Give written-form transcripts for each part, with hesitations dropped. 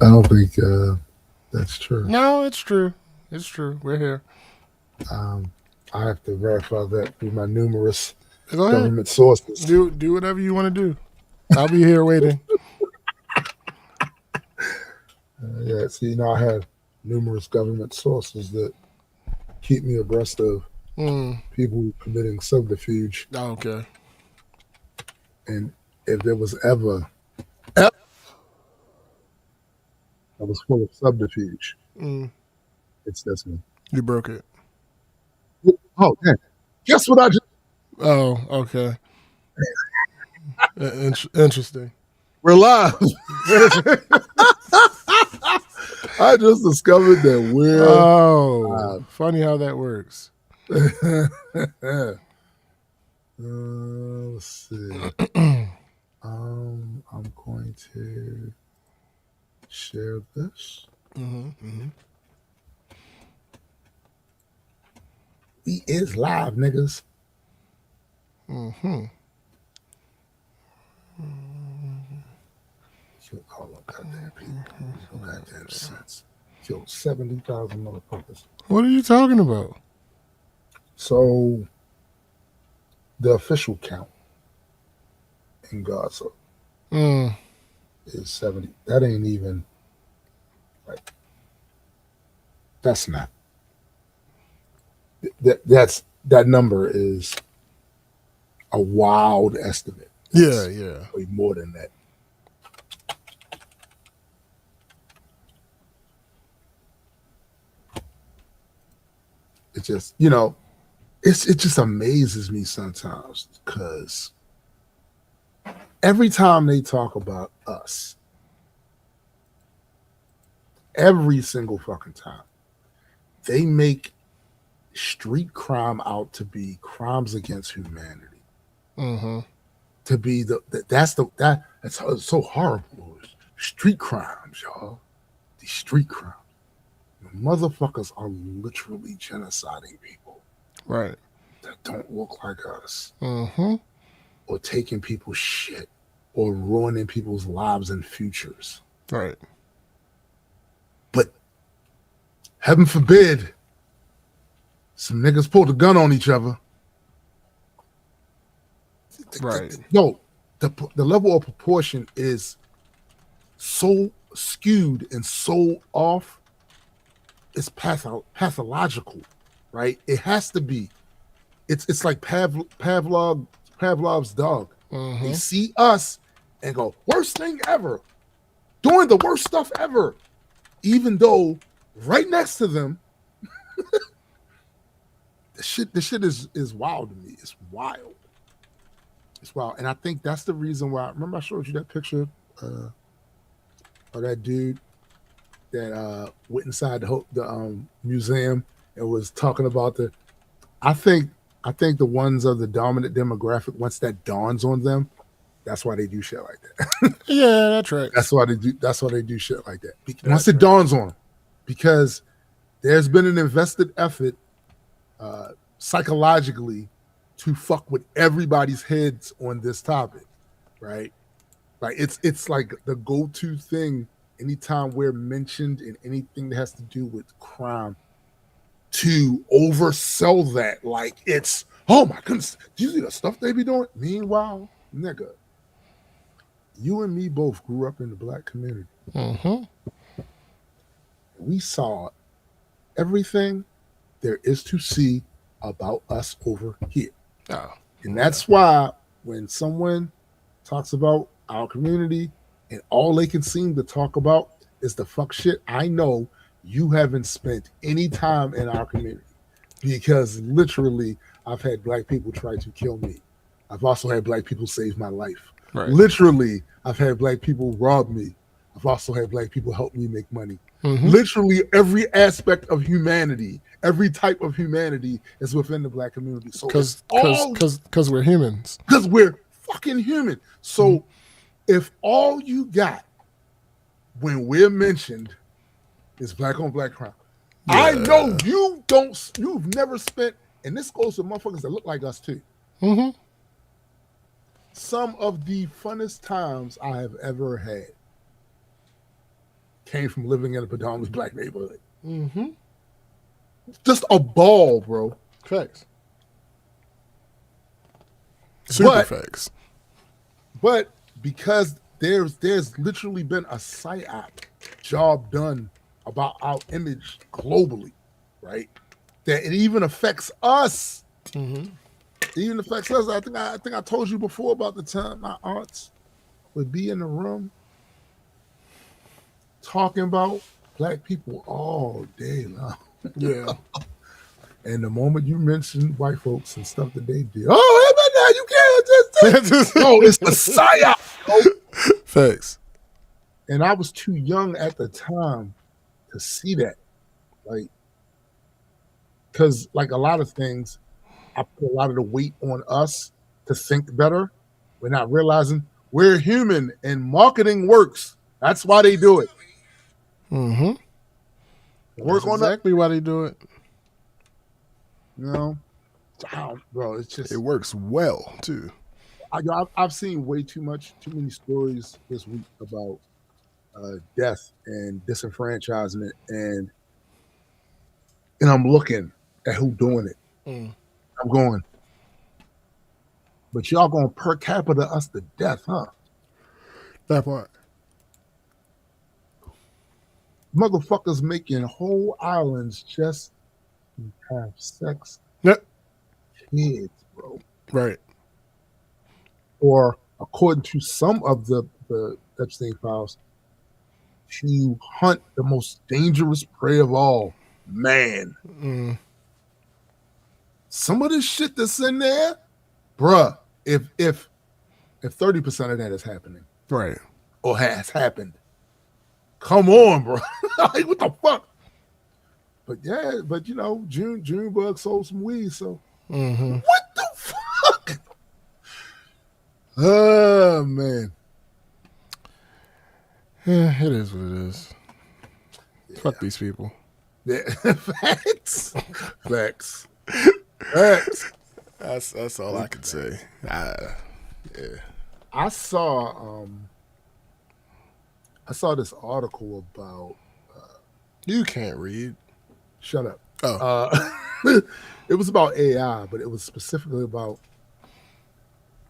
I don't think that's true. No, it's true. It's true. We're here. Um, I have to verify that through my numerous Go ahead. government sources. Do whatever you want to do. I'll be here waiting. Yeah, see, I have numerous government sources that keep me abreast of Mm. people committing subterfuge. Okay. And if there was ever I was full of subterfuge, Mm. it's this one. You broke it. Oh, man. Guess what I just Oh, okay. Interesting. We're live. I just discovered that we're Oh, live. funny how that works. Let's see. I'm going to share this. Mm-hmm. We is live, niggas. Mm-hmm. Kill all them goddamn people. No goddamn sense. Killed 70,000 motherfuckers. What are you talking about? So the official count in Gaza Mm. is 70. That ain't even like that's not that number is a wild estimate. Yeah, It's yeah. way more than that. It just it just amazes me sometimes because every time they talk about us, every single fucking time, they make street crime out to be crimes against humanity. Mm-hmm. To be that's so horrible. Street crimes, y'all. These street crimes. Motherfuckers are literally genociding people Right. that don't look like us, Mm-hmm. or taking people's shit, or ruining people's lives and futures. Right. But heaven forbid, some niggas pulled a gun on each other. Right. No, the level of proportion is so skewed and so off. It's pathological, right? It has to be. It's like Pavlov's dog. They Mm-hmm. see us and go, worst thing ever, doing the worst stuff ever, even though right next to them, the shit is wild to me. It's wild. It's wild, and I think that's the reason why. Remember, I showed you that picture uh, of that dude that went inside the museum and was talking about the. I think I think the ones of the dominant demographic, once that dawns on them, that's why they do shit like that. Yeah, that tracks. That's why they do. That's why they do shit like that. That Once it tracks. dawns on them, because there's been an invested effort psychologically to fuck with everybody's heads on this topic, right? Like it's like the go-to thing anytime we're mentioned in anything that has to do with crime, to oversell that like it's, oh my goodness, do you see the stuff they be doing? Meanwhile, nigga, you and me both grew up in the black community. Mm-hmm. We saw everything there is to see about us over here. Oh. And Yeah. that's why when someone talks about our community and all they can seem to talk about is the fuck shit, I know you haven't spent any time in our community, because literally I've had black people try to kill me. I've also had black people save my life. Right. Literally, I've had black people rob me. I've also had black people help me make money. Mm-hmm. Literally every aspect of humanity, every type of humanity is within the black community. So it's all Cause we're humans. because we're fucking human. So Mm-hmm. if all you got when we're mentioned is black on black crime, I know Yeah. you've never spent, and this goes to motherfuckers that look like us too, Mm-hmm. some of the funnest times I have ever had came from living in a predominantly black neighborhood. Mm-hmm. Just a ball, bro. Facts. Super But- facts. But because there's literally been a psyop job done about our image globally, right? That it even affects us. Mm-hmm. It even affects us. I think I told you before about the time my aunts would be in the room talking about black people all day long. Yeah. And the moment you mention white folks and stuff that they did, oh, hey, man, now you can't just no, it's the psyop. Facts. And I was too young at the time to see that. Like, because like a lot of things, I put a lot of the weight on us to think better. We're not realizing we're human and marketing works. That's why they do it. Mm-hmm. Work That's on that. exactly why they do it. You know, bro, it's just It works well too. I've seen too many stories this week about death and disenfranchisement, and I'm looking at who doing it. Mm. I'm going, but y'all going per capita us to death, huh? That part. Motherfuckers making whole islands just to have sex. Yep. Kids, bro. Right. Or according to some of the Epstein files, to hunt the most dangerous prey of all, man. Mm. Some of this shit that's in there, bruh, if 30% of that is happening Right. or has happened, come on, bro. Like, what the fuck? But yeah, but you know, Junebug sold some weed, so Mm-hmm. what the fuck? Oh man. Yeah, it is what it is. Yeah. Fuck these people. Yeah. Facts. Facts. Facts. That's all I can say. Yeah. I saw this article about You can't read. shut up. Oh. It was about AI, but it was specifically about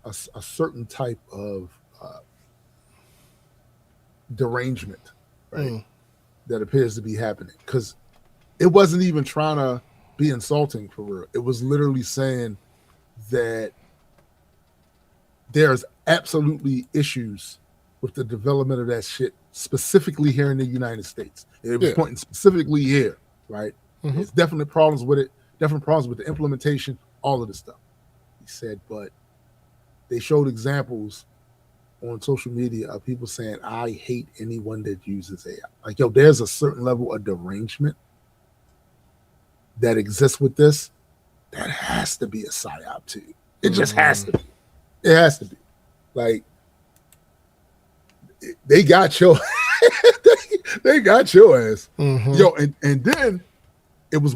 a certain type of derangement, right? Mm. That appears to be happening. Because it wasn't even trying to be insulting for real. It was literally saying that there's absolutely issues with the development of that shit, specifically here in the United States. It was Yeah. pointing specifically here, right? Mhm. There's definite problems with it, definite problems with the implementation, all of this stuff. He said, but they showed examples on social media of people saying, I hate anyone that uses AI. Like, yo, there's a certain level of derangement that exists with this that has to be a psyop too. It just has to be. It has to be. Like, they got your they got your ass. Mm-hmm. Yo, and then it was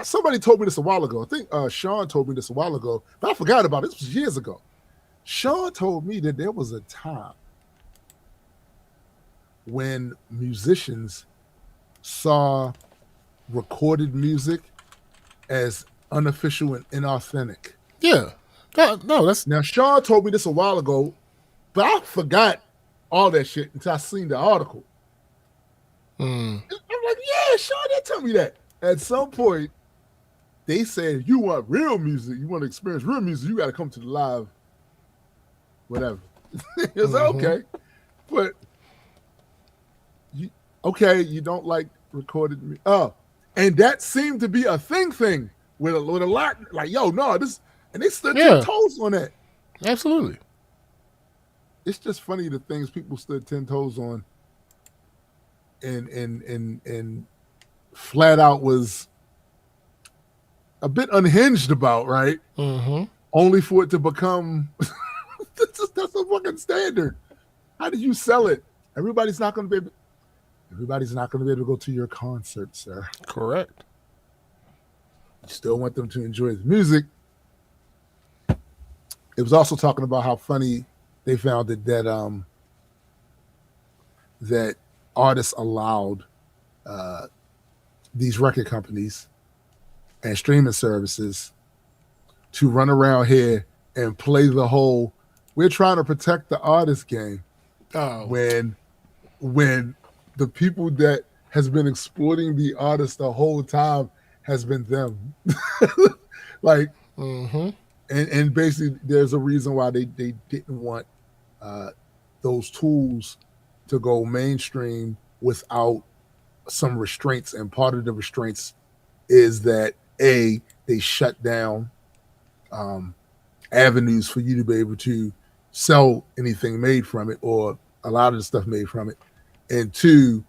somebody told me this a while ago. I think Sean told me this a while ago, but I forgot about it. This was years ago. Sean told me that there was a time when musicians saw recorded music as unofficial and inauthentic. Yeah. No, that's Now, Sean told me this a while ago, but I forgot all that shit until I seen the article. mm. I'm like, yeah, Sean did tell me that. At some point, they said, you want real music, you want to experience real music, you got to come to the live, whatever. It was like, okay. But, you don't like recorded music. Oh, and that seemed to be a thing with a lot, like, yo, no, this, and they stood 10 toes on that. Absolutely. It's just funny the things people stood 10 toes on and flat out was a bit unhinged about, right? Mm-hmm. Only for it to become that's a fucking standard. How do you sell it? Everybody's not going to be able to go to your concert, sir. Correct. You still want them to enjoy the music. It was also talking about how funny they found it that artists allowed these record companies and streaming services to run around here and play the whole "we're trying to protect the artist" game Oh, when the people that has been exploiting the artist the whole time has been them. Like, mm-hmm. and basically there's a reason why they didn't want those tools to go mainstream without some restraints, and part of the restraints is that they shut down avenues for you to be able to sell anything made from it, or a lot of the stuff made from it, and two,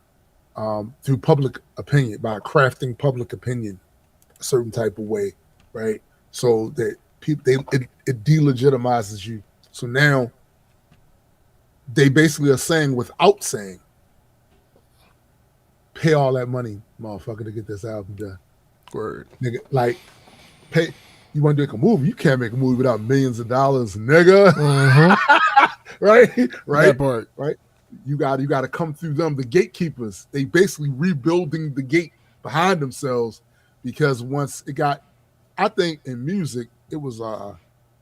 through public opinion, by crafting public opinion a certain type of way, right? So that people it delegitimizes you. So now they basically are saying, without saying, pay all that money, motherfucker, to get this album done. Word. Nigga, like, pay. You want to make a movie? You can't make a movie without millions of dollars, nigga. Mm-hmm. Right? That part. Right? You got to come through them, the gatekeepers. They basically rebuilding the gate behind themselves, because once it got, I think in music, it was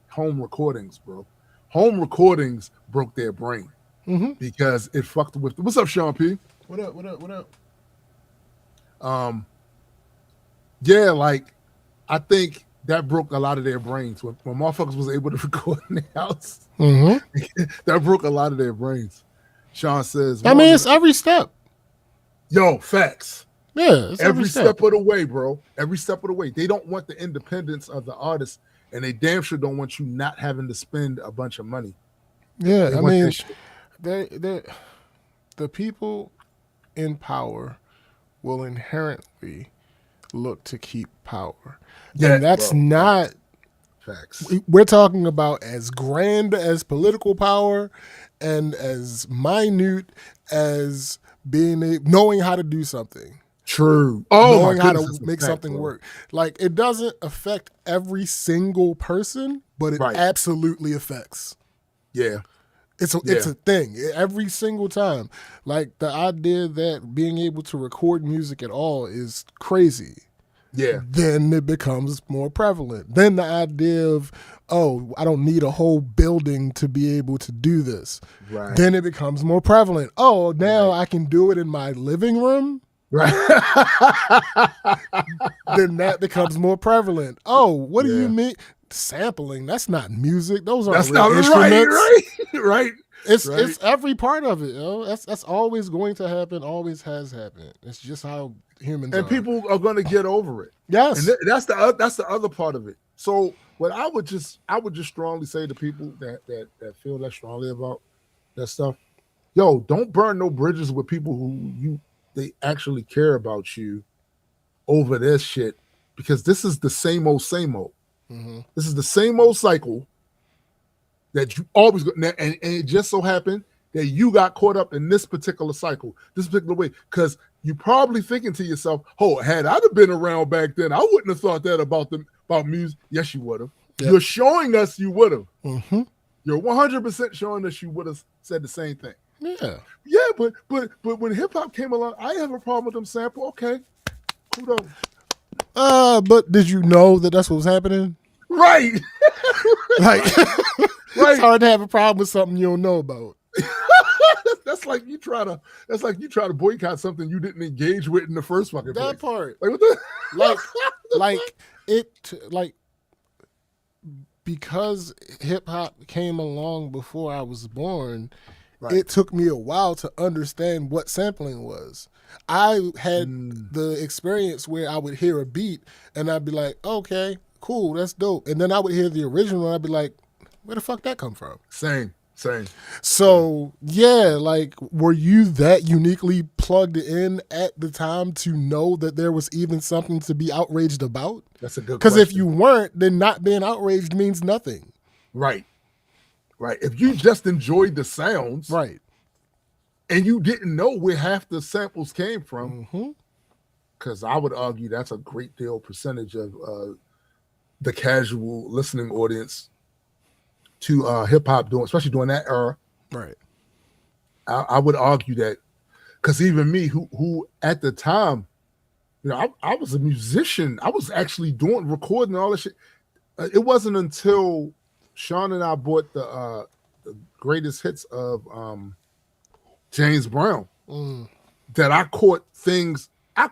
home recordings, bro. Home recordings broke their brain because it fucked with. What's up, Sean P? What up? What up? What up? Yeah, like, I think that broke a lot of their brains when motherfuckers was able to record in their house. Mm-hmm. That broke a lot of their brains. Sean says, I mean, it's every step. Yo, facts. Yeah, it's Every step of the way, bro. Every step of the way. They don't want the independence of the artist, and they damn sure don't want you not having to spend a bunch of money. Yeah, They I want mean, this shit. the people in power will inherently look to keep power. Yeah, And that's bro. not, Facts. we're talking about as grand as political power and as minute as knowing how to do something. True. Oh, Knowing my how goodness, to it's make a fact, something bro. work. Like, it doesn't affect every single person, but it Right. absolutely affects. Yeah. It's a thing every single time. Like, the idea that being able to record music at all is crazy. Yeah. Then it becomes more prevalent. Then the idea of, oh, I don't need a whole building to be able to do this. Right. Then it becomes more prevalent. Oh, now I can do it in my living room. Right. Then that becomes more prevalent. Oh, what do Yeah. you mean? Sampling, that's not music. Those aren't That's real not instruments. right. It's every part of it, yo. That's always going to happen, always has happened. It's just how humans And are. people are going to get over it. Yes. And that's the other part of it. So what I would just strongly say to people that feel that strongly about that stuff, yo, don't burn no bridges with people who they actually care about you over this shit, because this is the same old. Mm-hmm. This is the same old cycle that you always go, and it just so happened that you got caught up in this particular cycle, this particular way, because you're probably thinking to yourself, "Oh, had I have been around back then, I wouldn't have thought that about music." Yes, you would have. Yep. You're showing us you would have. Mm-hmm. You're 100% showing us you would have said the same thing. Yeah. Yeah, but when hip hop came along, I didn't have a problem with them sample. Okay, kudos. But did you know that that's what was happening? Right. Like, Right. it's hard to have a problem with something you don't know about. That's like you try to boycott something you didn't engage with in the first fucking That place. part, Like what the like because hip hop came along before I was born, Right. it took me a while to understand what sampling was. I had the experience where I would hear a beat and I'd be like, okay, cool, that's dope. And then I would hear the original and I'd be like, where the fuck that come from? Same. So, yeah, like, were you that uniquely plugged in at the time to know that there was even something to be outraged about? That's a good Because question. if you weren't, then not being outraged means nothing. Right. If you just enjoyed the sounds, Right. and you didn't know where half the samples came from, Mm-hmm. because I would argue that's a great deal percentage of the casual listening audience to hip hop, especially during that era. Right. I would argue that, Because even me, who at the time, I was a musician. I was actually recording all this shit. It wasn't until Sean and I bought the greatest hits of James Brown that I caught things.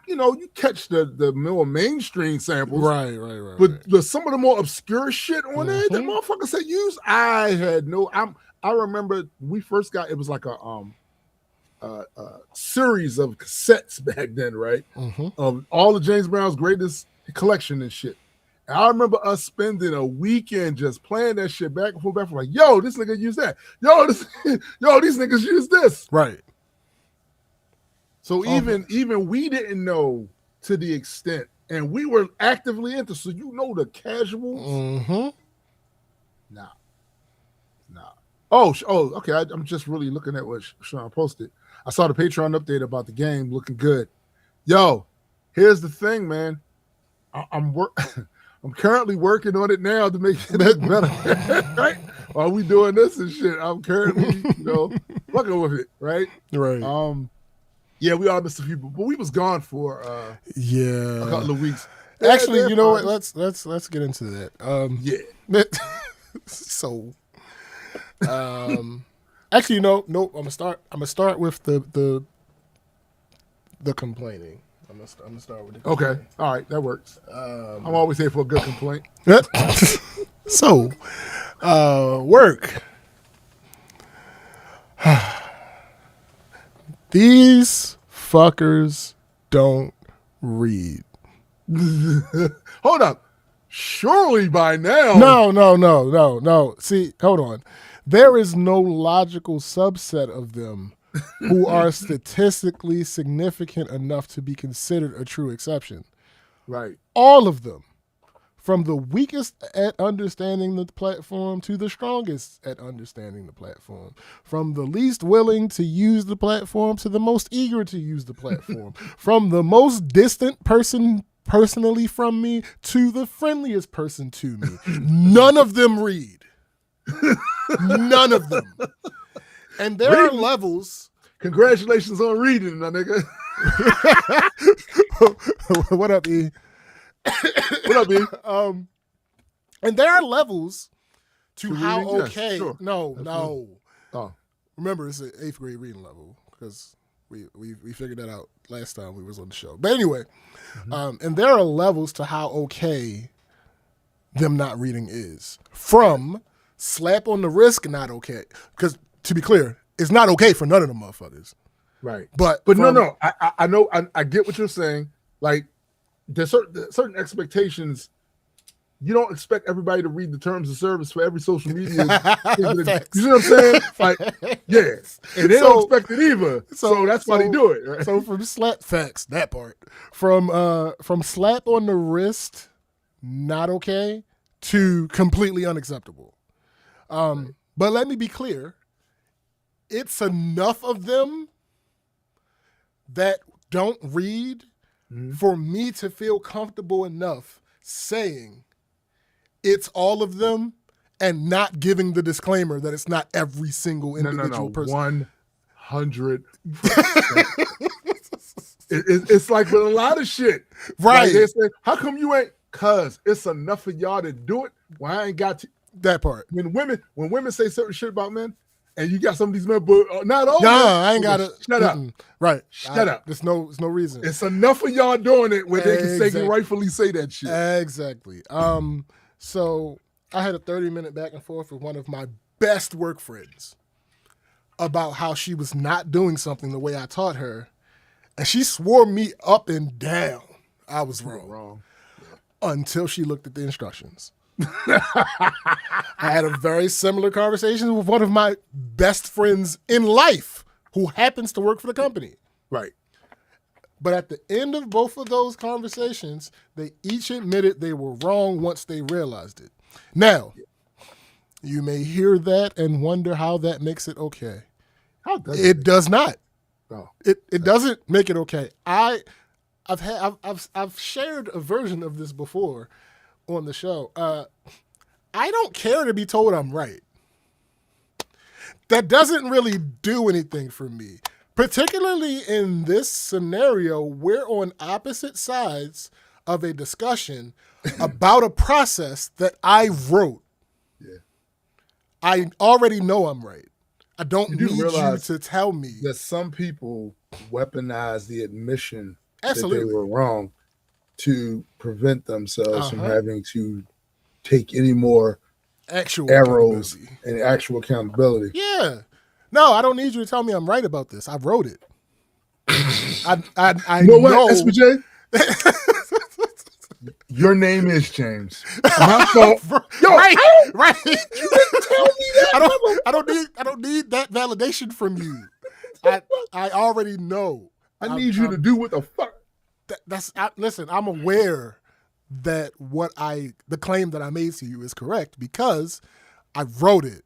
You catch the more mainstream samples, Right. but some of the more obscure shit on there, that motherfucker said use. I had no. I remember we first got it was like a series of cassettes back then, right? Of all of James Brown's greatest collection and shit. And I remember us spending a weekend just playing that shit back and forth, like, yo, this nigga used that. Yo, these niggas use this. Right. So even we didn't know to the extent, and we were actively into. So the casuals. Nah. Oh, okay. I'm just really looking at what Sean posted. I saw the Patreon update about the game, looking good. Yo, here's the thing, man. I'm currently working on it now to make it better. Right? While we doing this and shit, I'm currently, fucking with it. Right. Right. Yeah, we all missed a few, but we was gone for a couple of weeks. Actually, you know what? Let's get into that. Yeah. So, actually, no. I'm gonna start with the complaining. I'm gonna start with the complaining. Okay, all right, that works. I'm always here for a good complaint. So, work. These fuckers don't read. Hold up. Surely by now. No. See, hold on. There is no logical subset of them who are statistically significant enough to be considered a true exception. Right. All of them. From the weakest at understanding the platform to the strongest at understanding the platform. From the least willing to use the platform to the most eager to use the platform. From the most distant person personally from me to the friendliest person to me. None of them read. None of them. And there are levels. Congratulations on reading, my nigga. What up, E? What up, E? And there are levels to how reading? Yes, okay. sure. No. Oh. Remember, it's an 8th grade reading level because we figured that out last time we was on the show. But anyway, and there are levels to how okay them not reading is. From slap on the wrist, not okay. Because to be clear, it's not okay for none of them motherfuckers. Right. But no. I know. I get what you're saying. Like, there's certain expectations. You don't expect everybody to read the terms of service for every social media. You know what I'm saying? Like, yeah. And they don't expect it either. So that's why they do it. Right? So from that part. From slap on the wrist, not okay, to completely unacceptable. But let me be clear. It's enough of them that don't read for me to feel comfortable enough saying it's all of them and not giving the disclaimer that it's not every single individual person. 100%. It's like with a lot of shit. Right. Like they say, how come you ain't? Cause it's enough of y'all to do it. Well, I ain't got to. That part. When women say certain shit about men, and you got some of these men, but not all. No, I ain't got to. Shut up. Right. Shut up. There's no reason. It's enough of y'all doing it where they can rightfully say that shit. Exactly. So I had a 30-minute back and forth with one of my best work friends about how she was not doing something the way I taught her, and she swore me up and down I was wrong. Until she looked at the instructions. I had a very similar conversation with one of my best friends in life who happens to work for the company. Right. But at the end of both of those conversations, they each admitted they were wrong once they realized it. Now, you may hear that and wonder how that makes it okay. How does it? It does not. Oh. It doesn't make it okay. I've shared a version of this before on the show. I don't care to be told I'm right. That doesn't really do anything for me. Particularly in this scenario, we're on opposite sides of a discussion about a process that I wrote. Yeah. I already know I'm right. I don't You do need you realize to tell me. that some people weaponize the admission that Absolutely. they were wrong to prevent themselves from Uh-huh. having to take any more Actual arrows accountability. and actual accountability. Yeah. No, I don't need you to tell me I'm right about this. I wrote it. I You know know. what, SPJ? Your name is James. My fault. Yo, right. you didn't tell me that. I don't need that validation from you. I already know. I need you to do what the fuck. Listen, I'm aware that the claim that I made to you is correct because I wrote it.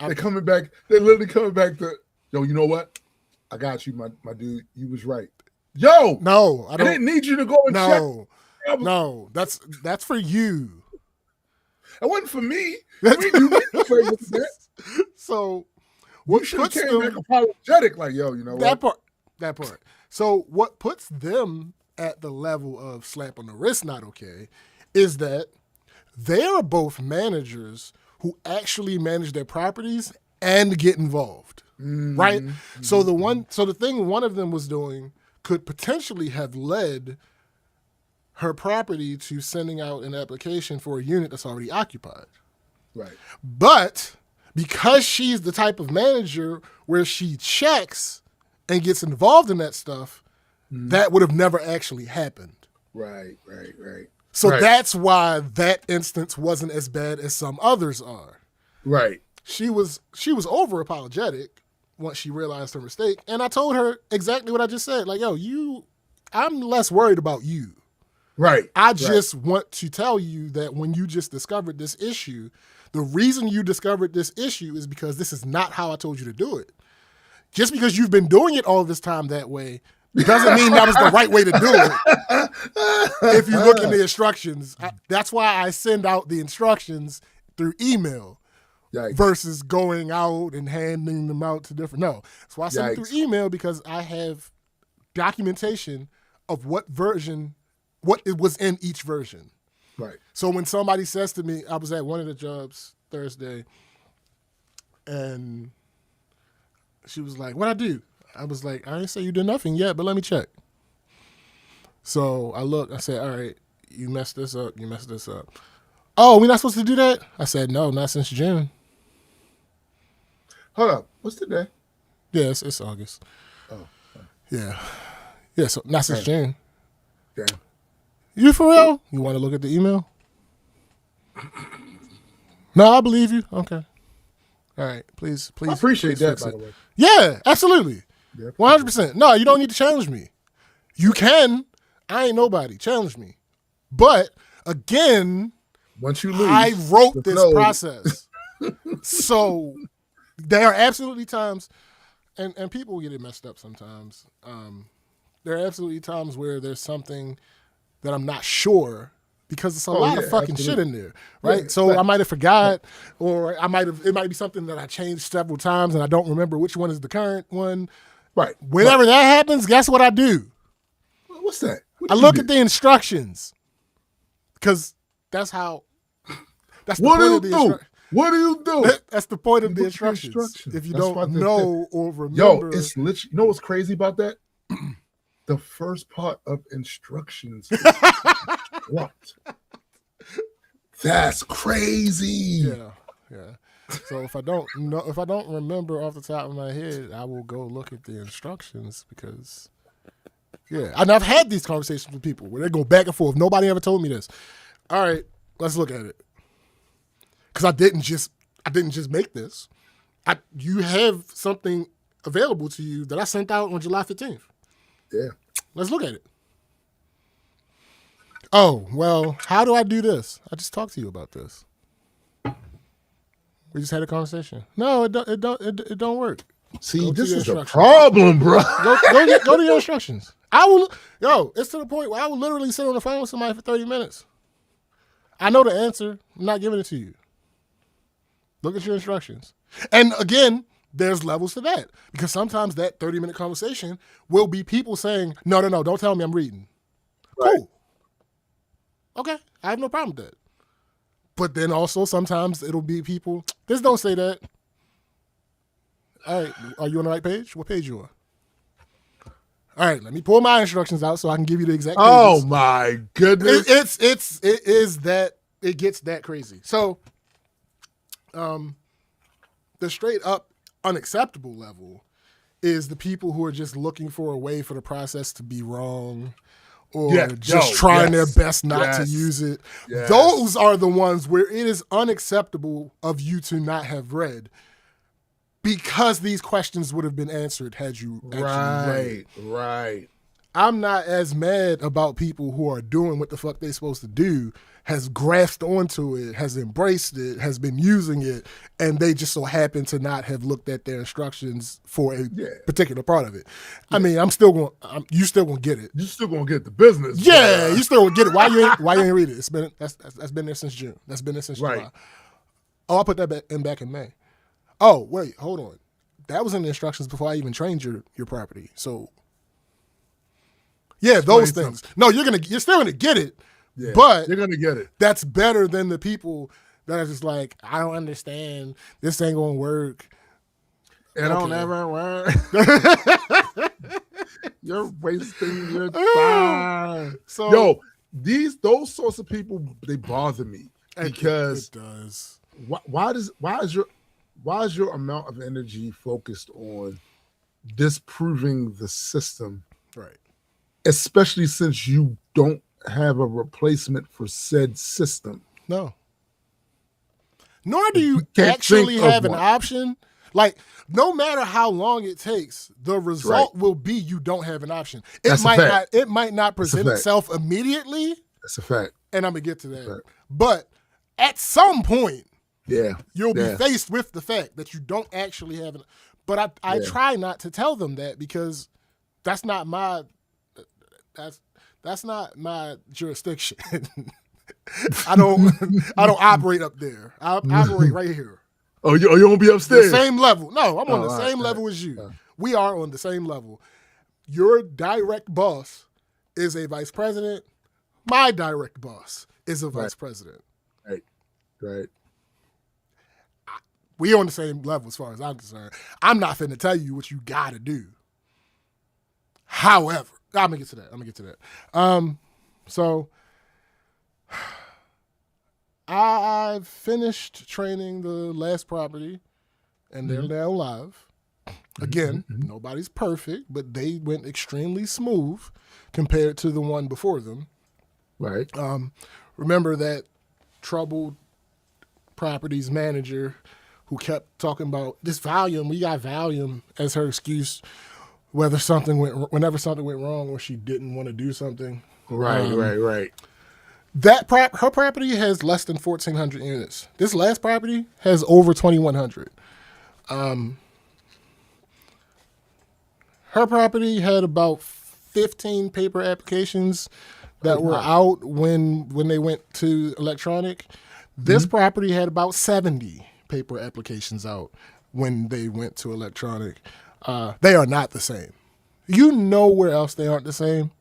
They're coming back. They're literally coming back to, yo, you know what? I got you, my dude. You was right. Yo, No, I I don't. didn't need you to go and check. No, that's for you. It wasn't for me. You need to play with that. So You should have came back apologetic, like, yo, you know what? That part. So what puts them at the level of slap on the wrist not okay is that they are both managers who actually manage their properties and get involved. Right? So the thing one of them was doing could potentially have led her property to sending out an application for a unit that's already occupied. Right. But because she's the type of manager where she checks and gets involved in that stuff, that would have never actually happened. Right. So that's why that instance wasn't as bad as some others are. Right. She was over apologetic once she realized her mistake, and I told her exactly what I just said. Like, yo, I'm less worried about you. Right. I just want to tell you that when you just discovered this issue, the reason you discovered this issue is because this is not how I told you to do it. Just because you've been doing it all this time that way doesn't mean that was the right way to do it. If you look in the instructions, that's why I send out the instructions through email. Yikes. Versus going out and handing them out to different. No. That's why I send it Yikes. through email because I have documentation of what it was in each version. Right. So when somebody says to me, I was at one of the jobs Thursday, and she was like, "What'd I do?" I was like, "I didn't say you did nothing yet, but let me check." So I looked, I said, "All right, you messed this up, you messed this up." "Oh, we're not supposed to do that?" I said, "No, not since June." Hold up. What's today? Yeah, it's August. Oh. Yeah. Yeah, so not since June. Damn. You for real? You want to look at the email? No, I believe you. Okay. All right. Please. I appreciate please that, fix by it. the way. Yeah, absolutely. Yeah, 100%. No, you don't need to challenge me. You can. I ain't nobody. Challenge me. But again, once you lose, I wrote this no. process. So there are absolutely times, and people get it messed up sometimes. There are absolutely times where there's something that I'm not sure because it's a lot of fucking shit in there, right? Yeah, so I might have forgot, or it might be something that I changed several times and I don't remember which one is the current one. Right. Whenever that happens, guess what I do? What's that? I look at the instructions because that's the point of the instructions. What do you do? That's the point of You the look at the instructions. If you That's don't what they know or remember. Yo, it's literally, you know what's crazy about that? The first part of instructions is what? That's crazy. Yeah. So if I don't remember off the top of my head, I will go look at the instructions because, yeah. And I've had these conversations with people where they go back and forth. Nobody ever told me this. All right, let's look at it. Because I didn't just make this. You have something available to you that I sent out on July 15th. Yeah. Let's look at it. Oh, well, how do I do this? I just talked to you about this. We just had a conversation. No, it don't work. See, this is a instructions. problem, bro. Go to your instructions. It's to the point where I will literally sit on the phone with somebody for 30 minutes. I know the answer. I'm not giving it to you. Look at your instructions. And again, there's levels to that. Because sometimes that 30-minute conversation will be people saying, no, don't tell me I'm reading. Right. Cool. Okay, I have no problem with that. But then also sometimes it'll be people, just don't say that. All right, are you on the right page? What page you on? All right, let me pull my instructions out so I can give you the exact pages. Oh my goodness. It gets that crazy. So the straight up unacceptable level is the people who are just looking for a way for the process to be wrong or trying their best not to use it. Yes. Those are the ones where it is unacceptable of you to not have read because these questions would have been answered had you actually read. Right. I'm not as mad about people who are doing what the fuck they're supposed to do, has grasped onto it, has embraced it, has been using it, and they just so happen to not have looked at their instructions for a particular part of it. I mean, you still gonna get it. You still gonna get the business. Yeah, you still gonna get it. Why you ain't read it? That's been there since June. That's been there since July. Oh, I put that back in May. Oh, wait, hold on. That was in the instructions before I even trained your property. So yeah, those things. No, you're still gonna get it. Yeah, but you're gonna get it. That's better than the people that are just like, I don't understand. This ain't gonna work. It don't ever work. You're wasting your time. So those sorts of people, they bother me because it does. Why is your amount of energy focused on disproving the system? Right. Especially since you don't have a replacement for said system. No. Nor do you actually have an option. Like, no matter how long it takes, the result will be you don't have an option. It might not present itself immediately. That's a fact. And I'm gonna get to that. But at some point, you'll be faced with the fact that you don't actually have an. But I try not to tell them that because that's not my jurisdiction. I don't operate up there. I operate right here. Oh, you won't be upstairs? The same level. No, I'm on the same level as you. We are on the same level. Your direct boss is a vice president. My direct boss is a vice president. Right. We on the same level as far as I'm concerned. I'm not finna tell you what you gotta do. However, I'm gonna get to that. So I finished training the last property, and they're now live. Again, nobody's perfect, but they went extremely smooth compared to the one before them. Right. Remember that troubled properties manager who kept talking about this volume. We got volume as her excuse whenever something went wrong or she didn't want to do something. Right. Her property has less than 1,400 units. This last property has over 2,100. Her property had about 15 paper applications that were out when they went to electronic. This property had about 70 paper applications out when they went to electronic. They are not the same. You know where else they aren't the same?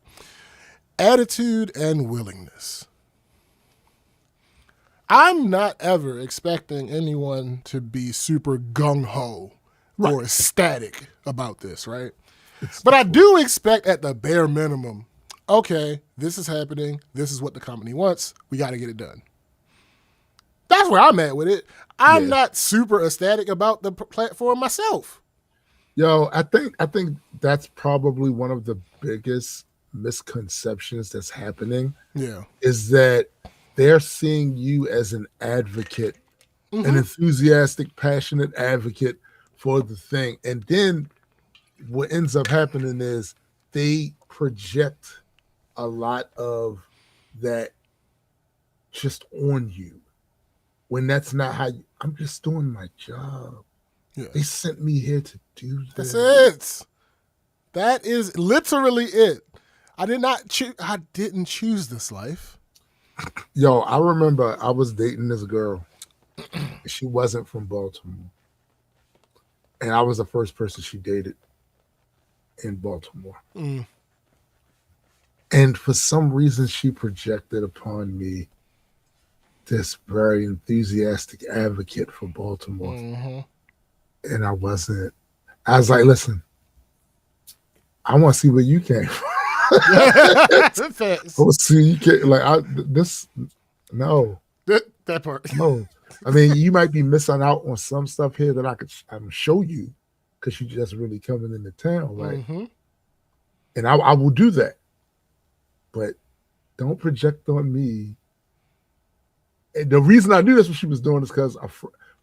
Attitude and willingness. I'm not ever expecting anyone to be super gung-ho or ecstatic about this, right? But I do expect at the bare minimum, okay, this is happening. This is what the company wants. We got to get it done. That's where I'm at with it. I'm not super ecstatic about the platform myself. Yo, I think that's probably one of the biggest misconceptions that's happening. Yeah. Is that they're seeing you as an advocate, an enthusiastic, passionate advocate for the thing. And then what ends up happening is they project a lot of that just on you when that's not how you, I'm just doing my job. Yeah. They sent me here to do this. That's it. That is literally it. I didn't choose this life. Yo, I remember I was dating this girl. She wasn't from Baltimore. and I was the first person she dated in Baltimore. Mm. And for some reason, she projected upon me this very enthusiastic advocate for Baltimore. Mm-hmm. And I wasn't. I was like, listen, I want to see where you came from. Facts. I want to see you came, like this. No, That part. no. I mean, you might be missing out on some stuff here that I can show you because you just really coming into town, right? Mm-hmm. And I will do that, but don't project on me. And the reason I knew that's what she was doing is because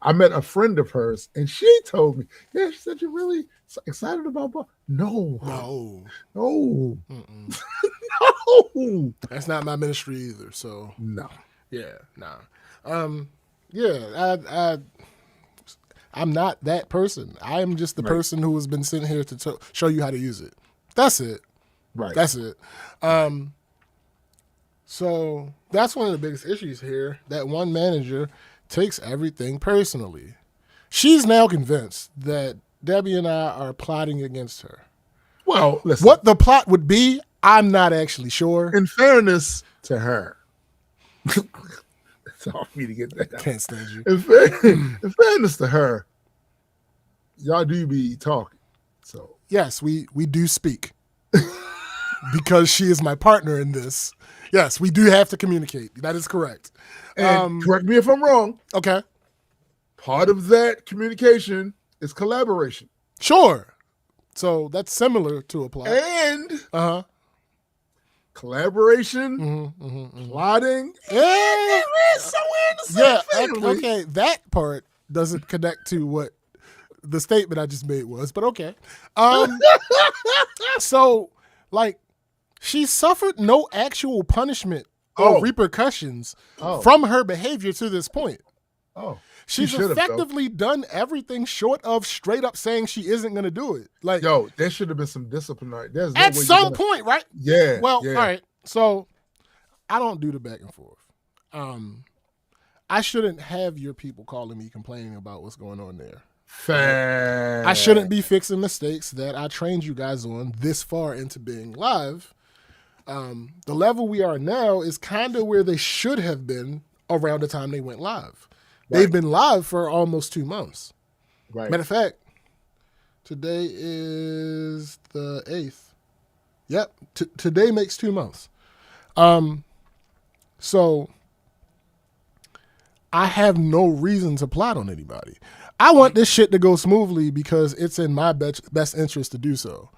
I met a friend of hers, and she told me, "Yeah, she said you're really excited about Baltimore." No, no, Mm-mm. no, That's not my ministry either. So no. yeah, nah. Yeah, I'm not that person. I am just the Right. person who has been sitting here to show you how to use it. That's it. Right. That's it. So that's one of the biggest issues here. That one manager takes everything personally. She's now convinced that Debbie and I are plotting against her. Well, listen. What the plot would be, I'm not actually sure. In fairness to her, it's hard for me to get that out. Can't stand you. In fairness to her, y'all do be talking. So Yes, we do speak. Because she is my partner in this. Yes, we do have to communicate. That is correct. and correct me if I'm wrong. Okay. Part of that communication is collaboration. Sure. So that's similar to a plot. And Uh-huh. collaboration, plotting, Yeah. somewhere in the Yeah. same family. Okay. That part doesn't connect to what the statement I just made was, but okay. So, like, she suffered no actual punishment or Oh. repercussions Oh. from her behavior to this point. Oh, She's should've, though. effectively done everything short of straight up saying she isn't going to do it. Like, Yo, there should have been some disciplinary. There's no at way you're some gonna- point, right? Yeah. Well, yeah. all right. So I don't do the back and forth. I shouldn't have your people calling me complaining about what's going on there. Fair. I shouldn't be fixing mistakes that I trained you guys on this far into being live. The level we are now is kind of where they should have been around the time they went live. Right. They've been live for almost 2 months. Right. Matter of fact, today is the 8th. Yep, today makes 2 months. So I have no reason to plot on anybody. I want this shit to go smoothly because it's in my best interest to do so.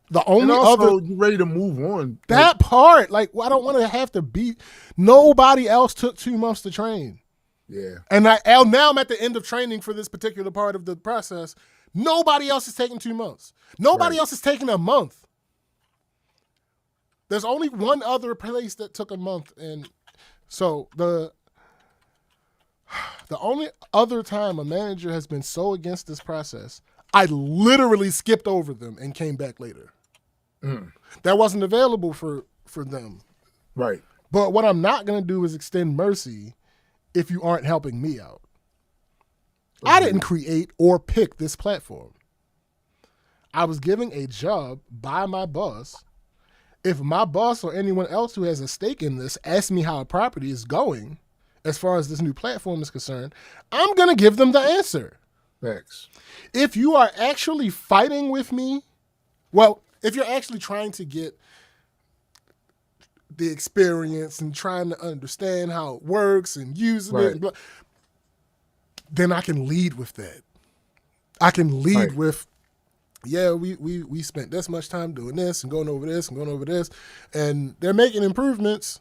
The And only also, other you ready to move on. that part, like, I don't want to have to beat. Nobody else took 2 months to train. Yeah. And now I'm at the end of training for this particular part of the process. Nobody else is taking 2 months. Nobody Right. else is taking a month. There's only one other place that took a month. And so the only other time a manager has been so against this process, I literally skipped over them and came back later. That wasn't available for them. Right. But what I'm not going to do is extend mercy if you aren't helping me out. I didn't create or pick this platform. I was given a job by my boss. If my boss or anyone else who has a stake in this asks me how a property is going, as far as this new platform is concerned, I'm going to give them the answer. Thanks. If you are actually fighting with me, well, if you're actually trying to get the experience and trying to understand how it works and using Right. it, and blah, then I can lead with that. I can lead Right. with, yeah, we spent this much time doing this and going over this and going over this, and they're making improvements.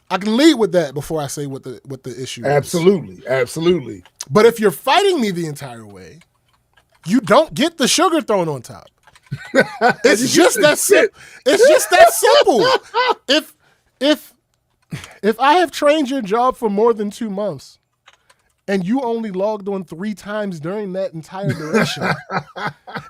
I can lead with that before I say what the issue is. Absolutely. Absolutely. But if you're fighting me the entire way, you don't get the sugar thrown on top. It's just that simple. It's just that simple. If I have trained your job for more than 2 months and you only logged on 3 times during that entire duration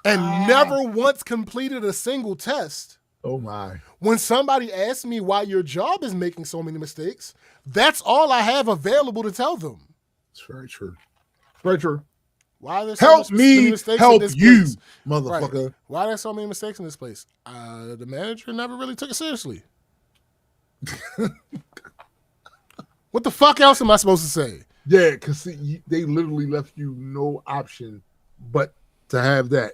and never once completed a single test, Oh my. when somebody asks me why your job is making so many mistakes, that's all I have available to tell them. It's very true. Very true. Why are there Help many me mistakes in help this you, place? motherfucker. Right. Why are there so many mistakes in this place? The manager never really took it seriously. What the fuck else am I supposed to say? Yeah, because they literally left you no option but to have that.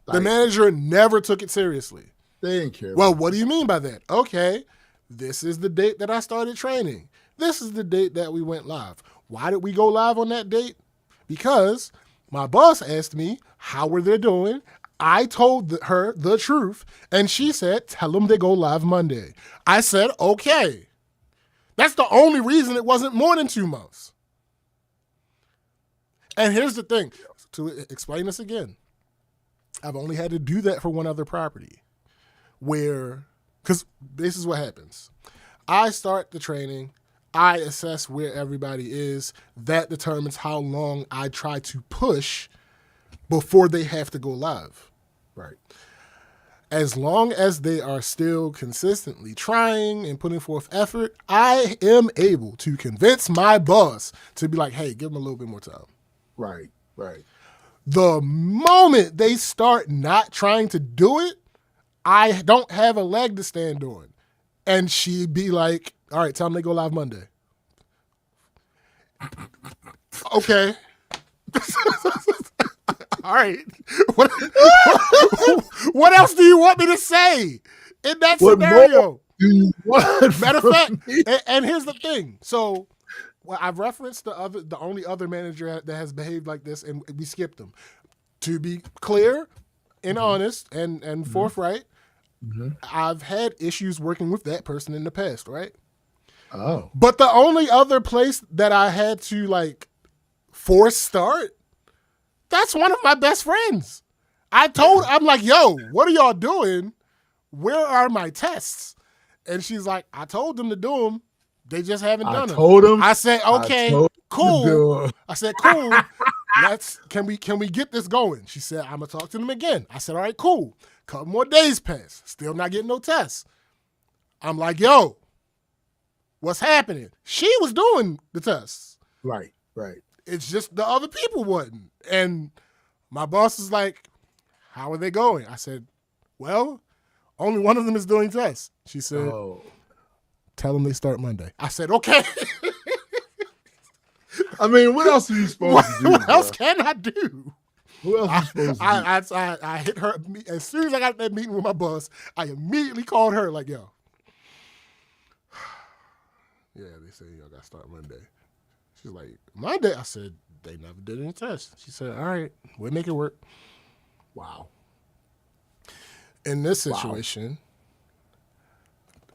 The manager never took it seriously. They didn't care. Well, what do you mean by that? Okay, this is the date that I started training. This is the date that we went live. Why did we go live on that date? Because my boss asked me how were they doing. I told her the truth, and she said, tell them they go live Monday. I said, okay. That's the only reason it wasn't more than 2 months. And here's the thing. To explain this again, I've only had to do that for one other property where, because this is what happens. I start the training. I assess where everybody is. That determines how long I try to push before they have to go live. Right. As long as they are still consistently trying and putting forth effort, I am able to convince my boss to be like, hey, give them a little bit more time. Right. Right. The moment they start not trying to do it, I don't have a leg to stand on. And she'd be like, all right, tell them they go live Monday. Okay. All right. What else do you want me to say in that scenario? Do you want Matter of fact, and here's the thing. So I've referenced the only other manager that has behaved like this, and we skipped them. To be clear and honest and forthright, I've had issues working with that person in the past, right? Oh. But the only other place that I had to like force start, that's one of my best friends. I'm like, yo, what are y'all doing? Where are my tests? And she's like, I told them to do them. They just haven't done them. I told them. I said, okay, cool. I said, cool. Can we get this going? She said, I'm gonna talk to them again. I said, all right, cool. Couple more days pass. Still not getting no tests. I'm like, yo, what's happening? She was doing the tests. Right. Right. It's just the other people wasn't. And my boss is like, how are they going? I said, well, only one of them is doing tests. She said, tell them they start Monday. I said, okay. I mean, what else are you supposed to do? What else can I do? Who else are you supposed to do? I hit her. As soon as I got that meeting with my boss, I immediately called her like, yo. Yeah, they say y'all got to start Monday. She's like, Monday? I said, they never did any tests. She said, all right, we'll make it work. Wow. In this situation,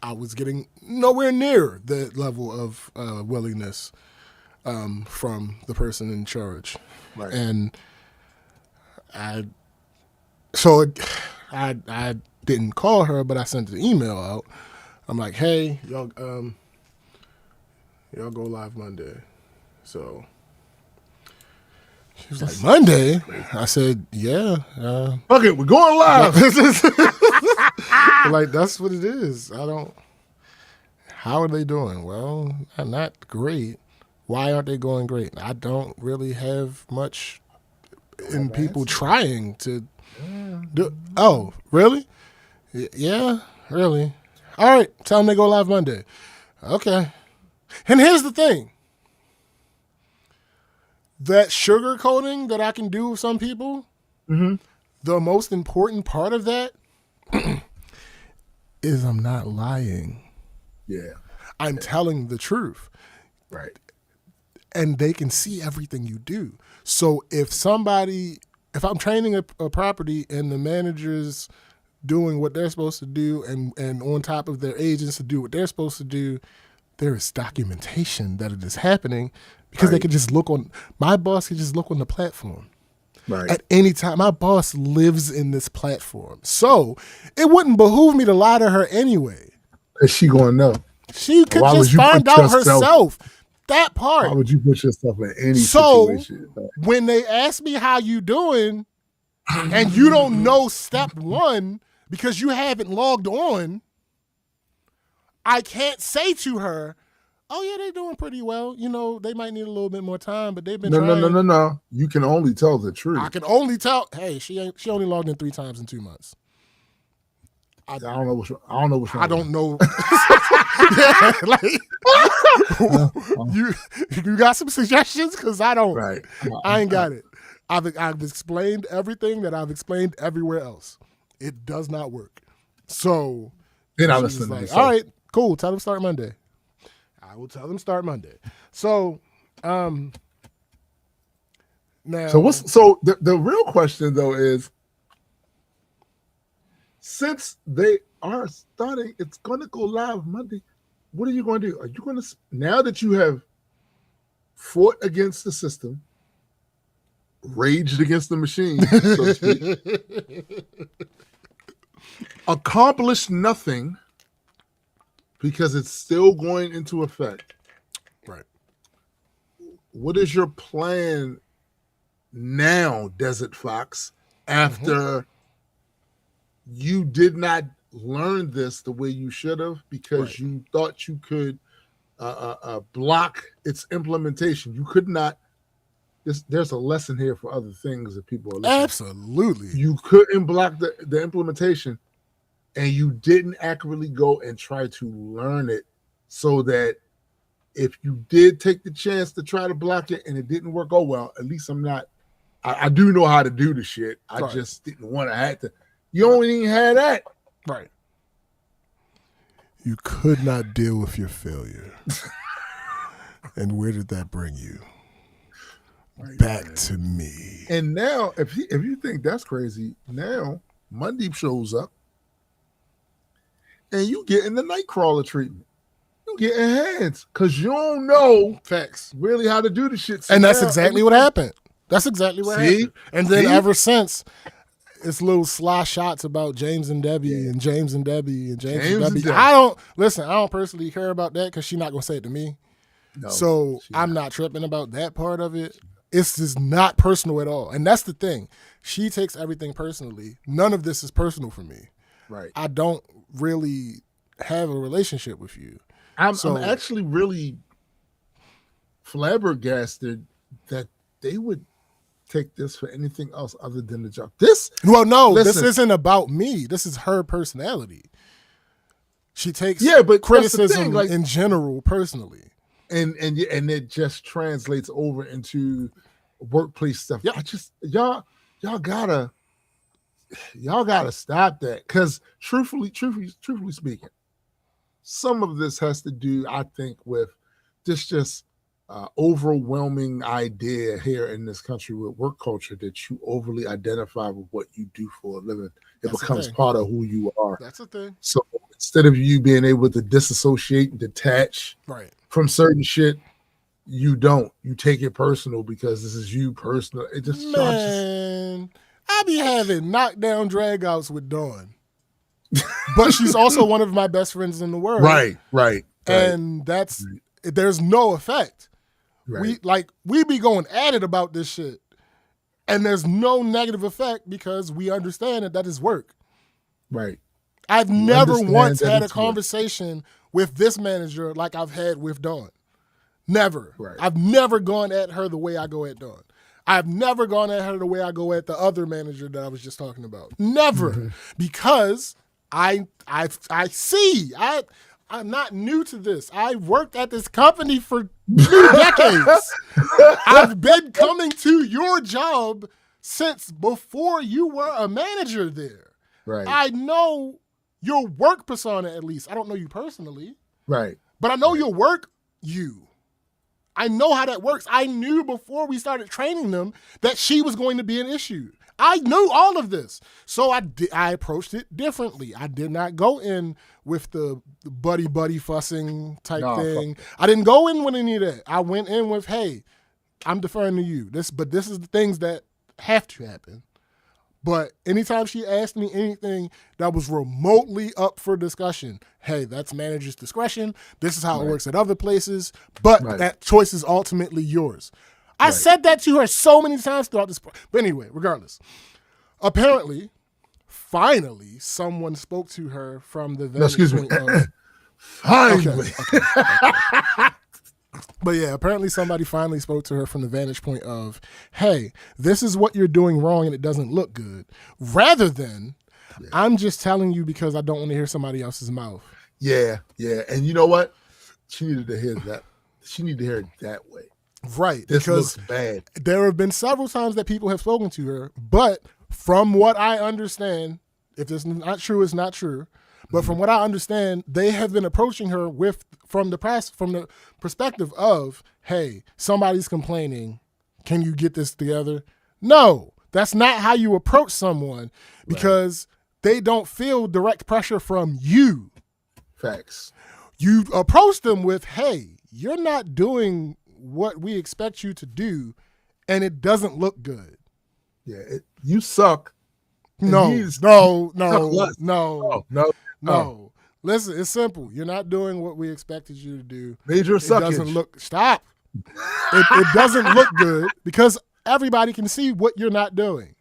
I was getting nowhere near the level of willingness from the person in charge. Right. And I didn't call her, but I sent an email out. I'm like, hey, y'all go live Monday. So she was like, Monday? I said, yeah. Fuck it, we're going live. Like, that's what it is. How are they doing? Well, not great. Why aren't they going great? I don't really have much in people trying to do. Oh, really? Yeah, really. All right, tell them they go live Monday. Okay. And here's the thing. That sugarcoating that I can do with some people, the most important part of that is I'm not lying. Yeah. I'm telling the truth. Right. And they can see everything you do. So if I'm training a property and the manager's doing what they're supposed to do and on top of their agents to do what they're supposed to do, there is documentation that it is happening because they can just my boss can just look on the platform. Right. At any time. My boss lives in this platform. So it wouldn't behoove me to lie to her anyway. Is she going to know? She could just find out herself. That part. Why would you put yourself in any situation? When they ask me how you doing and you don't know step one because you haven't logged on, I can't say to her, oh yeah, they're doing pretty well. You know, they might need a little bit more time, but they've been No, trying. no. You can only tell the truth. I can only tell. Hey, she only logged in 3 times in 2 months. I don't know what's wrong. I don't know. You got some suggestions? Because I don't. Right. I ain't got it. I've explained everything that I've explained everywhere else. It does not work. So Then I she listen was to like, this. all right, cool. Tell them start Monday. I will tell them start Monday. So now. So the real question though is, since they are starting, it's going to go live Monday. What are you going to do? Are you going to, now that you have fought against the system, raged against the machine, so to speak, accomplished nothing because it's still going into effect? Right. What is your plan now, Desert Fox, after you did not learn this the way you should have because you thought you could block its implementation? You could not. There's a lesson here for other things that people are listening. Absolutely. You couldn't block the implementation, and you didn't accurately go and try to learn it so that if you did take the chance to try to block it and it didn't work, oh well, at least I do know how to do the shit. I just didn't want to have to. You don't even have that. Right. You could not deal with your failure. And where did that bring you? Back to me. And now, if you think that's crazy, now Monday shows up and you getting the Nightcrawler treatment. You getting hands because you don't know facts really how to do the shit. So and that's exactly what happened. That's exactly what happened. And then ever since, it's little sly shots about James and Debbie and James and Debbie and James and Debbie. I don't personally care about that because she's not gonna say it to me. No, so I'm not tripping about that part of it. It's just not personal at all. And that's the thing. She takes everything personally. None of this is personal for me. Right. I don't really have a relationship with you. I'm actually really flabbergasted that they would take this for anything else other than the job. This isn't about me. This is her personality. She takes criticism in general personally. And it just translates over into workplace stuff. Yep. Y'all gotta stop that. Because truthfully speaking, some of this has to do, I think, with just overwhelming idea here in this country with work culture that you overly identify with what you do for a living. It becomes part of who you are. That's a thing. So instead of you being able to disassociate and detach from certain shit, you don't. You take it personal because this is you personal. It just I be having knockdown dragouts with Dawn. But she's also one of my best friends in the world. Right. And there's no effect. Right. We be going at it about this shit. And there's no negative effect because we understand that is work. Right. I've never once had a conversation with this manager like I've had with Dawn. Never. Right. I've never gone at her the way I go at Dawn. I've never gone at her the way I go at the other manager that I was just talking about. Never. Mm-hmm. Because I see. I'm not new to this. I worked at this company for 2 decades. I've been coming to your job since before you were a manager there. Right. I know your work persona at least. I don't know you personally. Right. But I know your work I know how that works. I knew before we started training them that she was going to be an issue. I knew all of this. So I approached it differently. I did not go in with the buddy fussing type thing. I didn't go in with any of that. I went in with, hey, I'm deferring to you. This is the things that have to happen. But anytime she asked me anything that was remotely up for discussion, hey, that's manager's discretion. This is how it works at other places. But that choice is ultimately yours. I said that to her so many times throughout this. But anyway, regardless. Apparently, finally, someone spoke to her from the vantage point of... Finally. But yeah, apparently somebody finally spoke to her from the vantage point of, hey, this is what you're doing wrong and it doesn't look good. Rather than, I'm just telling you because I don't want to hear somebody else's mouth. Yeah. And you know what? She needed to hear that. She needed to hear it that way. Right. This because looks bad. There have been several times that people have spoken to her, but from what I understand, if it's not true, it's not true. But from what I understand, they have been approaching her from the perspective of, hey, somebody's complaining. Can you get this together? No, that's not how you approach someone because they don't feel direct pressure from you. Facts. You approach them with, hey, you're not doing what we expect you to do, and it doesn't look good. Yeah, you suck. No. Listen, it's simple. You're not doing what we expected you to do. Major suckage. It doesn't look. Stop. It doesn't look good because everybody can see what you're not doing.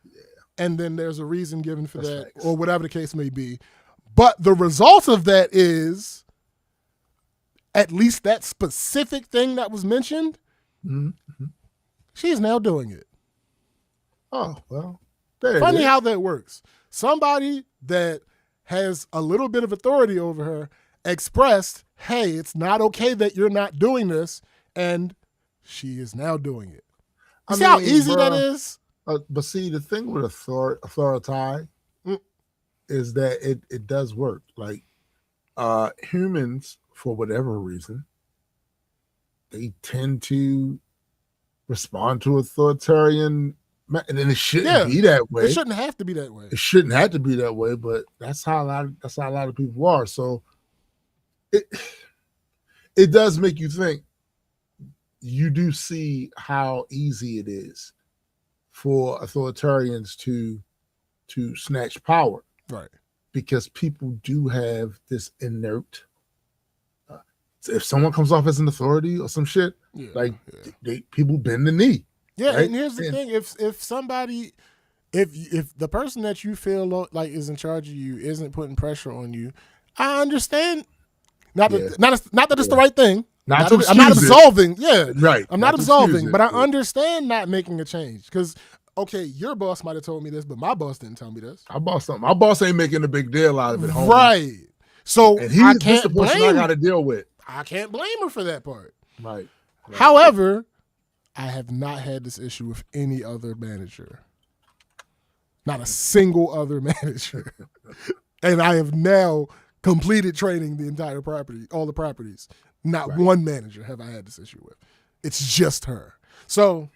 Yeah. And then there's a reason given for that, facts. Or whatever the case may be. But the result of that is, at least that specific thing that was mentioned, she's now doing it. Oh, well. Funny how that works. Somebody that has a little bit of authority over her expressed, hey, it's not okay that you're not doing this, and she is now doing it. You see how easy that is? But see, the thing with authority is that it does work. Like humans, for whatever reason, they tend to respond to authoritarian. And then it shouldn't be that way. It shouldn't have to be that way. It shouldn't have to be that way, but that's how a lot of people are. So it does make you think. You do see how easy it is for authoritarians to snatch power, right? Because people do have this inert. If someone comes off as an authority or some shit, people bend the knee. Yeah, right? And here's the thing: if the person that you feel like is in charge of you isn't putting pressure on you, I understand. Not that it's the right thing. I'm not absolving. Yeah, right. I'm not absolving, but I understand not making a change because, okay, your boss might have told me this, but my boss didn't tell me this. My boss ain't making a big deal out of it, homie. Right. So and I can't the person I got to deal with. I can't blame her for that part. Right. However, I have not had this issue with any other manager. Not a single other manager. And I have now completed training the entire property, all the properties. Not one manager have I had this issue with. It's just her. So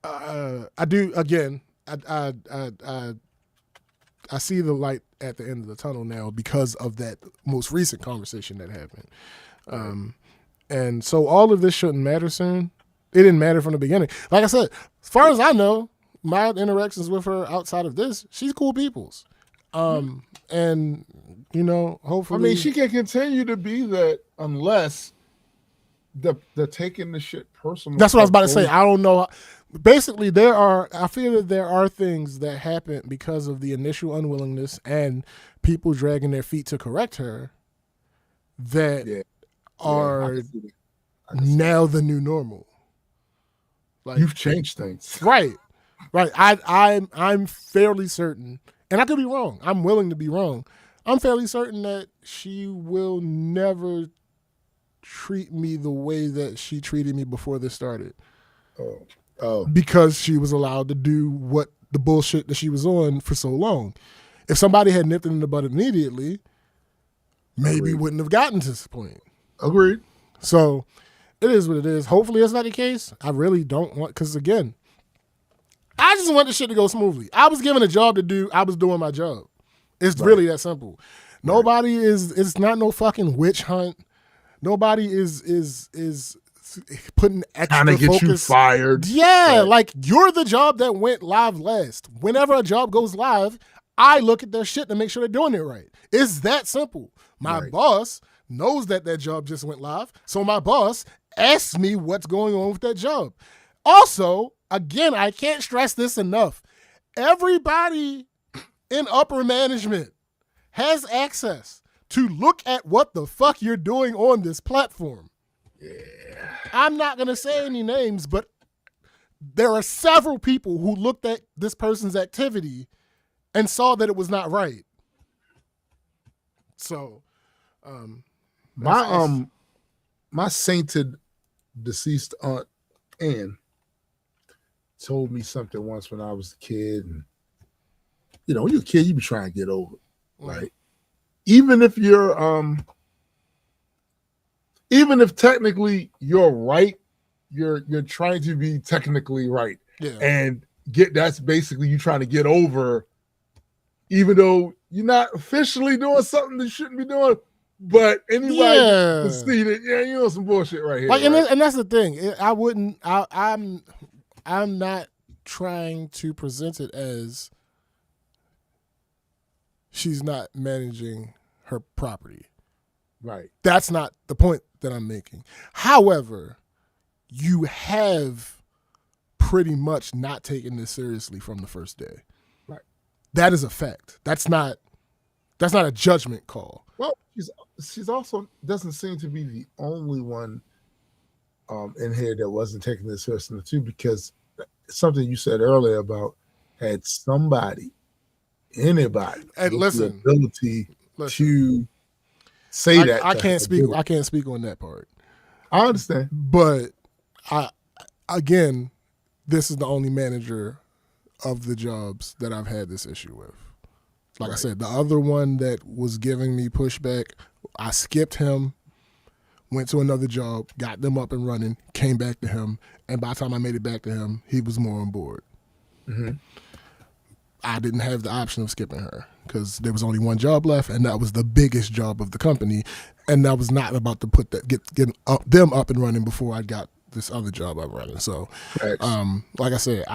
I do, again, I see the light at the end of the tunnel now because of that most recent conversation that happened. And so all of this shouldn't matter soon. It didn't matter from the beginning. Like I said, as far as I know, my interactions with her outside of this, she's cool peoples. And, hopefully. I mean, she can continue to be that unless the taking the shit personal. That's what I was about to say. I don't know. Basically, I feel that there are things that happen because of the initial unwillingness and people dragging their feet to correct her that are now the new normal. Like, you've changed things. Right. I'm fairly certain, and I could be wrong. I'm willing to be wrong. I'm fairly certain that she will never treat me the way that she treated me before this started. Oh. Because she was allowed to do what the bullshit that she was on for so long. If somebody had nipped it in the butt immediately, maybe wouldn't have gotten to this point. Agreed. So it is what it is. Hopefully that's not the case. I really don't want, because again, I just want the shit to go smoothly. I was given a job to do. I was doing my job. It's really that simple. Nobody it's not no fucking witch hunt. Nobody is putting extra trying to get focus. You fired. Yeah, like you're the job that went live last. Whenever a job goes live, I look at their shit to make sure they're doing it right. It's that simple. My boss knows that job just went live, so my boss asks me what's going on with that job. Also, again, I can't stress this enough. Everybody in upper management has access to look at what the fuck you're doing on this platform. Yeah. I'm not going to say any names, but there are several people who looked at this person's activity and saw that it was not right. So, my sainted deceased aunt Ann told me something once when I was a kid, and when you're a kid, you be trying to get over it, right? Even if technically you're right, you're trying to be technically right, and that's basically you trying to get over, even though you're not officially doing something that you shouldn't be doing. But anybody can see that, some bullshit right here. Like, right? And that's the thing. I'm not trying to present it as she's not managing her property. Right. That's not the point that I'm making. However, you have pretty much not taken this seriously from the first day. Right. That is a fact. That's not a judgment call. Well, she's also doesn't seem to be the only one in here that wasn't taking this seriously too, because something you said earlier about had anybody, and with listen, the ability to say that. I can't speak. I can't speak on that part. I understand, but again, this is the only manager of the jobs that I've had this issue with. Like I said, the other one that was giving me pushback, I skipped him, went to another job, got them up and running, came back to him, and by the time I made it back to him, he was more on board. Mm-hmm. I didn't have the option of skipping her because there was only one job left, and that was the biggest job of the company, and I was not about to put get them up and running before I got this other job up running. So, like I said,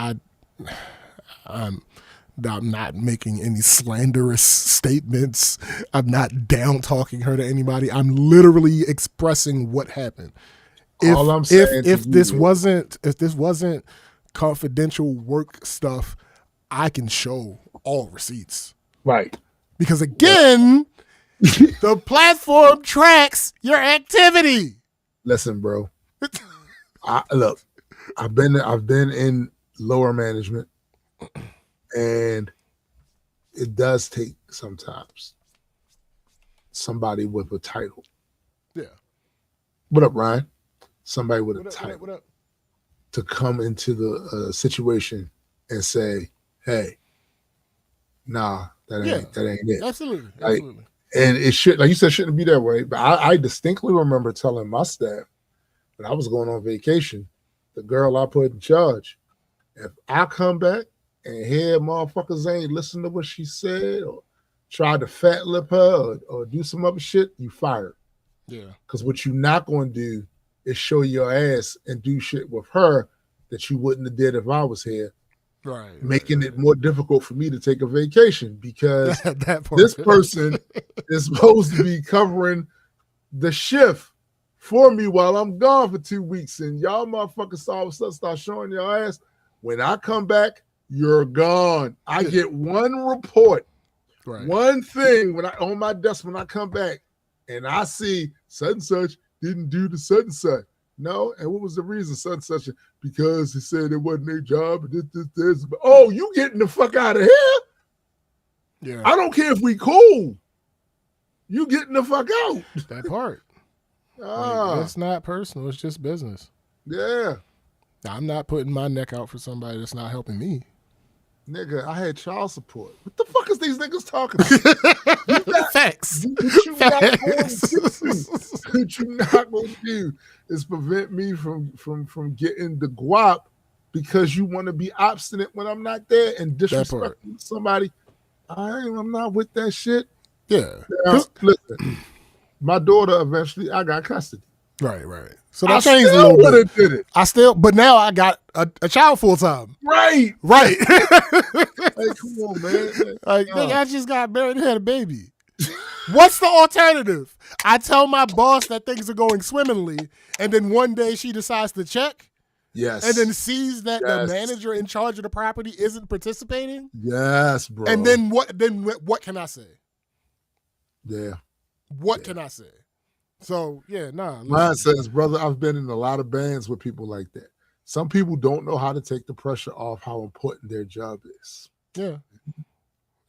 I'm not making any slanderous statements. I'm not down talking her to anybody. I'm literally expressing what happened. All I'm saying if this wasn't confidential work stuff, I can show all receipts. Right. Because again, the platform tracks your activity. Listen, bro. I've been in lower management. And it does take sometimes somebody with a title. Yeah. What up, Ryan? Somebody with a title what up? To come into the situation and say, "Hey, nah, that ain't it." Absolutely. And it should, like you said, shouldn't be that way. But I distinctly remember telling my staff when I was going on vacation, the girl I put in charge, if I come back and hear motherfuckers ain't listen to what she said or try to fat lip her or do some other shit, you fired. Yeah. Because what you're not going to do is show your ass and do shit with her that you wouldn't have did if I was here. Right. Making it more difficult for me to take a vacation because this person is supposed to be covering the shift for me while I'm gone for 2 weeks. And y'all motherfuckers all of a sudden start showing your ass. When I come back, you're gone. I get one report, one thing on my desk when I come back, and I see such and such didn't do the such and such. No, and what was the reason such and such? Because he said it wasn't their job. This. Oh, you getting the fuck out of here? Yeah. I don't care if we cool. You getting the fuck out. That part. It's not personal. It's just business. Yeah. I'm not putting my neck out for somebody that's not helping me. Nigga, I had child support. What the fuck is these niggas talking about? Facts. What you not going to do is prevent me from getting the guap because you want to be obstinate when I'm not there and disrespecting somebody. I'm not with that shit. Yeah. Now, listen, my daughter eventually, I got custody. Right. So that changed a little bit. Did it. But now I got a child full time. Right. Hey, come on, man. I just got married and had a baby. What's the alternative? I tell my boss that things are going swimmingly, and then one day she decides to check. Yes. And then sees that the manager in charge of the property isn't participating. Yes, bro. And then what? Then what can I say? Yeah. What can I say? So yeah, nah. Mine Listen. says, brother, I've been in a lot of bands with people like that. Some people don't know how to take the pressure off how important their job is. Yeah,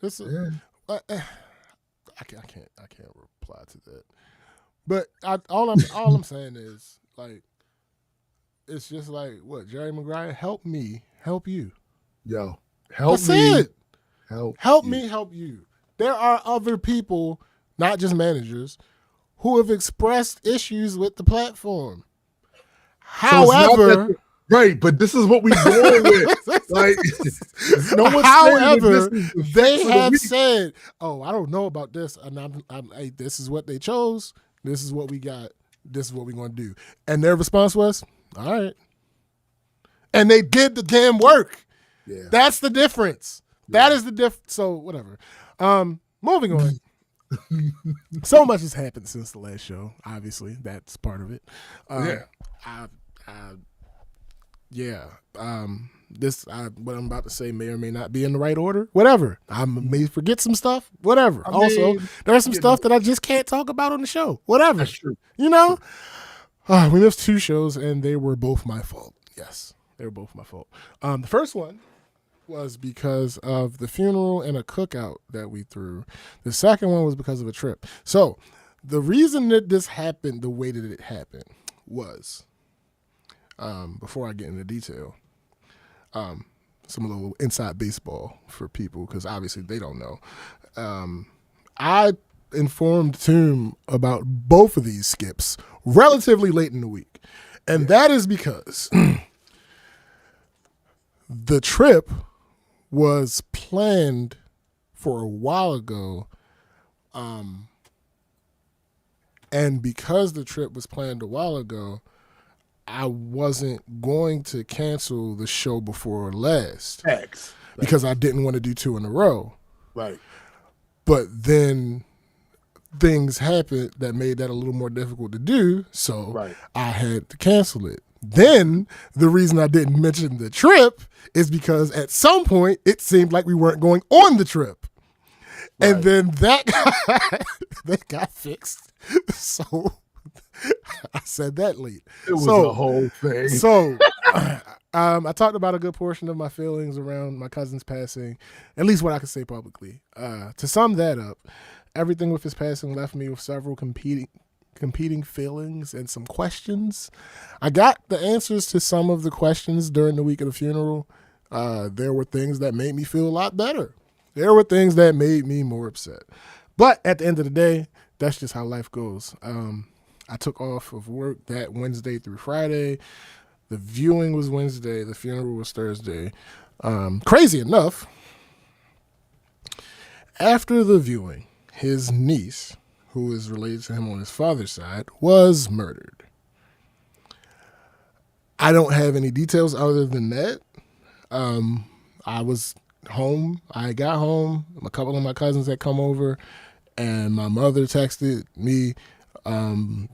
it's Yeah. I can't reply to that. But all I'm saying is like, it's just like what Jerry Maguire, help me, help you. Yo, help That's me. it. Help me, help you. There are other people, not just managers, who have expressed issues with the platform. However, right, but this is what we going with. Like, no one's however, saying that they have said, "Oh, I don't know about this," and hey, this is what they chose. This is what we got. This is what we're going to do. And their response was, "All right," and they did the damn work. Yeah, that's the difference. That is the difference. So whatever. Moving on. So much has happened since the last show. Obviously, that's part of it. What I'm about to say may or may not be in the right order. Whatever. I may forget some stuff. Whatever. There's some stuff that I just can't talk about on the show. Whatever. That's true. You know? We missed 2 shows, and they were both my fault. Yes, they were both my fault. The first one was because of the funeral and a cookout that we threw. The second one was because of a trip. So the reason that this happened the way that it happened was, before I get into detail, some little inside baseball for people, because obviously they don't know. I informed Toom about both of these skips relatively late in the week. And that is because the trip was planned for a while ago. And because the trip was planned a while ago, I wasn't going to cancel the show before last. X. Because I didn't want to do 2 in a row. Right. But then things happened that made that a little more difficult to do, so I had to cancel it. Then the reason I didn't mention the trip is because at some point it seemed like we weren't going on the trip. Right. And then that got fixed. So I said that late. It was a whole thing. So I talked about a good portion of my feelings around my cousin's passing, at least what I could say publicly. To sum that up, everything with his passing left me with several competing feelings and some questions. I got the answers to some of the questions during the week of the funeral. There were things that made me feel a lot better. There were things that made me more upset. But at the end of the day, that's just how life goes. I took off of work that Wednesday through Friday. The viewing was Wednesday. The funeral was Thursday. Crazy enough, after the viewing, his niece, who is related to him on his father's side, was murdered. I don't have any details other than that. I was home. I got home. A couple of my cousins had come over, and my mother texted me,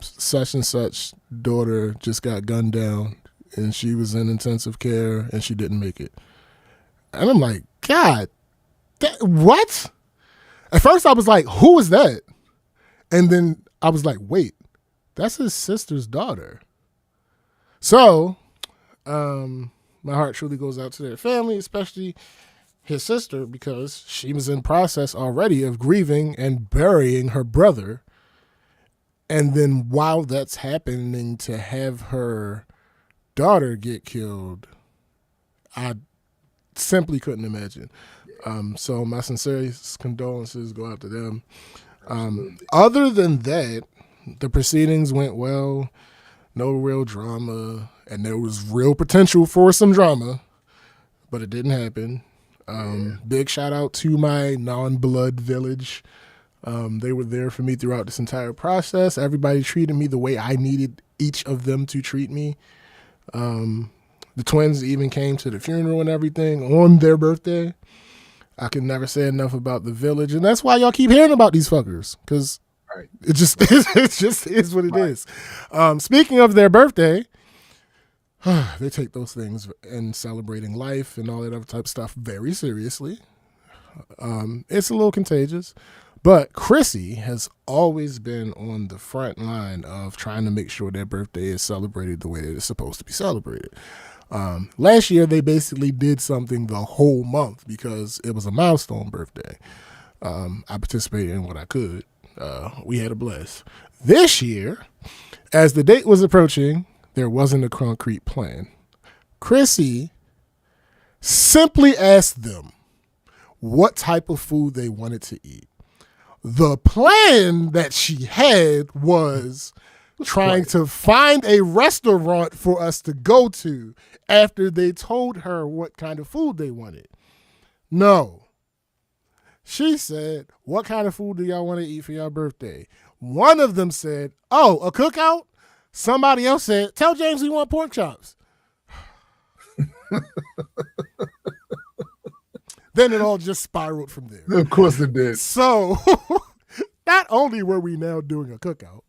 such and such daughter just got gunned down, and she was in intensive care, and she didn't make it. And I'm like, God, what? At first I was like, who is that? And then I was like, wait, that's his sister's daughter. So my heart truly goes out to their family, especially his sister, because she was in process already of grieving and burying her brother. And then while that's happening, to have her daughter get killed, I simply couldn't imagine. So my sincerest condolences go out to them. Other than that, the proceedings went well. No real drama. And there was real potential for some drama, but it didn't happen. Big shout out to my non-blood village. They were there for me throughout this entire process. Everybody treated me the way I needed each of them to treat me. The twins even came to the funeral and everything on their birthday. I can never say enough about the village, and that's why y'all keep hearing about these fuckers, because it just is what it is. Speaking of their birthday, they take those things and celebrating life and all that other type of stuff very seriously. It's a little contagious, But Chrissy has always been on the front line of trying to make sure their birthday is celebrated the way that it's supposed to be celebrated. Last year, they basically did something the whole month because it was a milestone birthday. I participated in what I could. We had a blast. This year, as the date was approaching, there wasn't a concrete plan. Chrissy simply asked them what type of food they wanted to eat. The plan that she had was trying to find a restaurant for us to go to after they told her what kind of food they wanted. No. She said, what kind of food do y'all want to eat for your birthday? One of them said, oh, a cookout? Somebody else said, tell James we want pork chops. Then it all just spiraled from there. Of course it did. So not only were we now doing a cookout,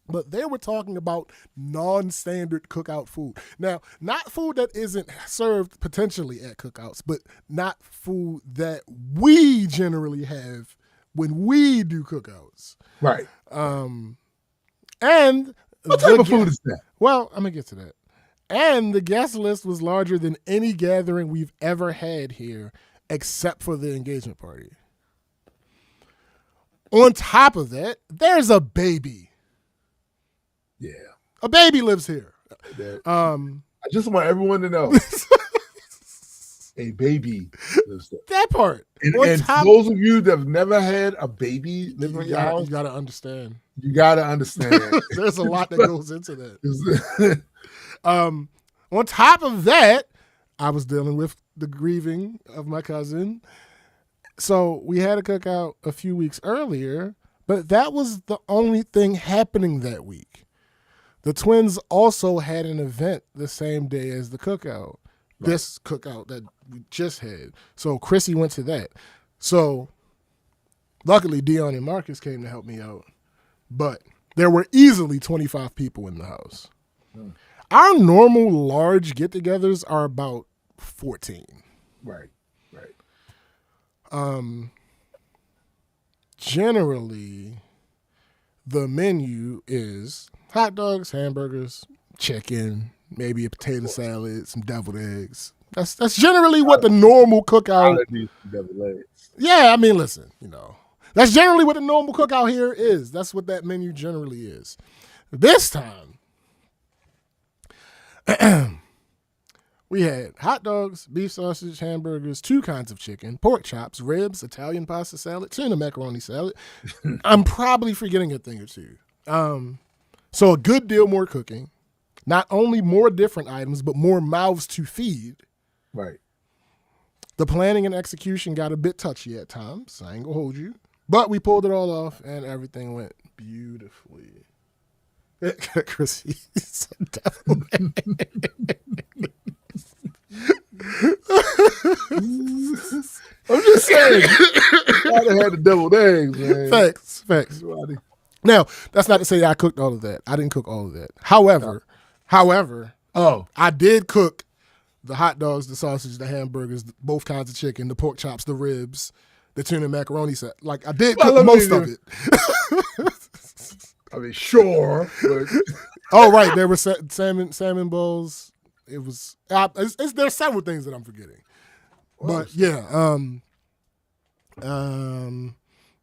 but they were talking about non-standard cookout food. Now, not food that isn't served potentially at cookouts, but not food that we generally have when we do cookouts. Right. And what type of food is that? Well, I'm going to get to that. And the guest list was larger than any gathering we've ever had here, except for the engagement party. On top of that, there's a baby. Yeah. A baby lives here. I just want everyone to know. A baby lives there. That part. And those of you that have never had a baby living in your house, you got to understand. You got to understand. There's a lot that goes into that. On top of that, I was dealing with the grieving of my cousin. So we had a cookout a few weeks earlier, but that was the only thing happening that week. The twins also had an event the same day as the cookout. Right. This cookout that we just had. So Chrissy went to that. So luckily Dion and Marcus came to help me out. But there were easily 25 people in the house. Our normal large get-togethers are about 14. Right. Generally, the menu is hot dogs, hamburgers, chicken, maybe a potato salad, some deviled eggs. That's generally what the normal cookout. Yeah, I mean, listen, that's generally what the normal cookout here is. That's what that menu generally is. This time, we had hot dogs, beef sausage, hamburgers, 2 kinds of chicken, pork chops, ribs, Italian pasta salad, tuna macaroni salad. I'm probably forgetting a thing or two. So a good deal more cooking. Not only more different items, but more mouths to feed. Right. The planning and execution got a bit touchy at times. I ain't gonna hold you. But we pulled it all off, and everything went beautifully. Chrissy said deviled I'm just saying. I'd have had the deviled eggs, man. Facts. Now, that's not to say that I cooked all of that. I didn't cook all of that. However, I did cook the hot dogs, the sausage, the hamburgers, both kinds of chicken, the pork chops, the ribs, the tuna macaroni set. Like, I did cook most of it. I mean, sure. But... Oh, right. There were salmon bowls. It was. There's several things that I'm forgetting. But yeah,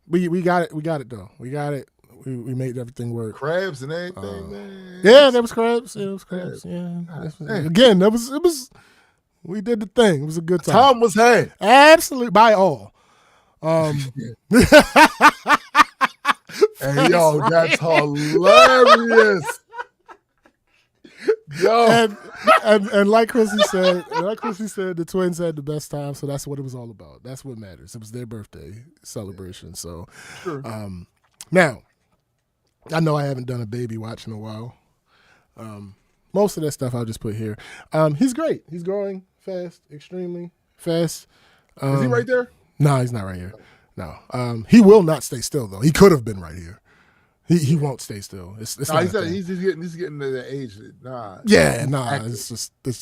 we got it. We got it though. We got it. We made everything work. Crabs and everything, man. Yeah, there was crabs. Yeah, again, it was. We did the thing. It was a good time. Tom was had. Absolutely, by all. Hey, yo, that's hilarious. Yo, and like Chrissy said, the twins had the best time, so that's what it was all about. That's what matters. It was their birthday celebration. So, sure. Now, I know I haven't done a baby watch in a while. Most of that stuff I'll just put here. He's great. He's growing fast, extremely fast. Is he right there? No, he's not right here. No. He will not stay still though. He could have been right here. He won't stay still. It's Nah, not he a said thing. he's getting to the age that, nah. Yeah, nah, active. it's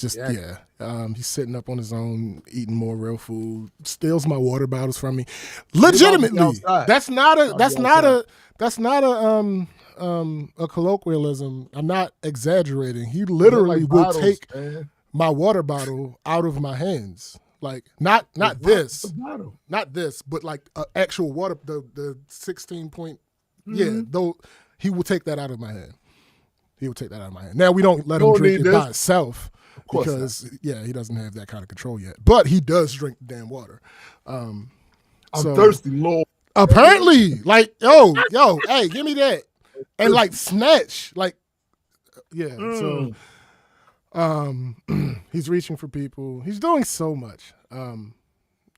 just Yeah. yeah. He's sitting up on his own, eating more real food, steals my water bottles from me. Legitimately, outside. that's not a I'll a colloquialism. I'm not exaggerating. He literally will bottles, take man. my water bottle out of my hands. Like not this, The bottle. not this, but like actual water, the 16 point. Mm-hmm. Yeah, though he will take that out of my hand. He will take that out of my hand. Now we don't let him don't drink need it by this. itself course because he doesn't have that kind of control yet. But he does drink the damn water. I'm So- thirsty, Lord. Apparently, like yo, hey, give me that, and like snatch, like yeah. So he's reaching for people. He's doing so much.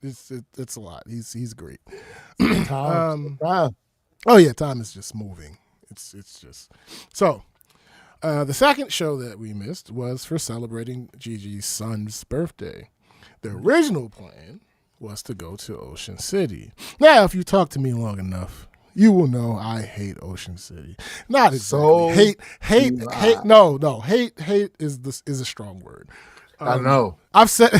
It's a lot. He's great. Time. Oh yeah, time is just moving. It's just so. The second show that we missed was for celebrating Gigi's son's birthday. The original plan was to go to Ocean City. Now, if you talk to me long enough, you will know I hate Ocean City. Not exactly. Hate. No. Hate is a strong word. I know. I've said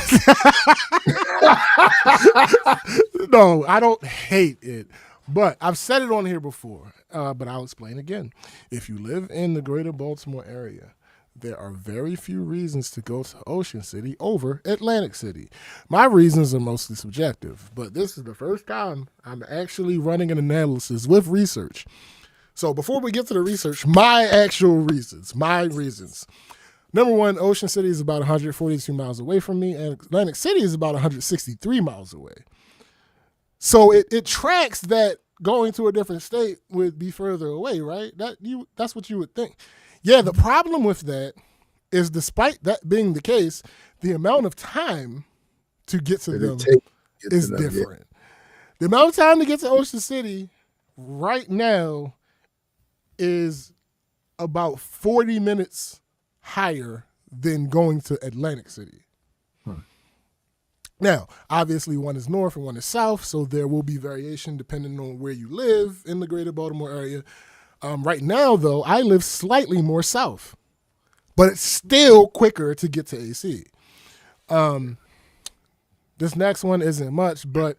no, I don't hate it, but I've said it on here before. But I'll explain again. If you live in the greater Baltimore area, there are very few reasons to go to Ocean City over Atlantic City. My reasons are mostly subjective, but this is the first time I'm actually running an analysis with research. So before we get to the research, my reasons. Number one, Ocean City is about 142 miles away from me, and Atlantic City is about 163 miles away. So it tracks that going to a different state would be further away, right? That's what you would think. Yeah, the problem with that is, despite that being the case, the amount of time to get to them is different. The amount of time to get to Ocean City right now is about 40 minutes higher than going to Atlantic City. Now, obviously, one is north and one is south, so there will be variation depending on where you live in the greater Baltimore area. Right now, though, I live slightly more south, but it's still quicker to get to AC. This next one isn't much, but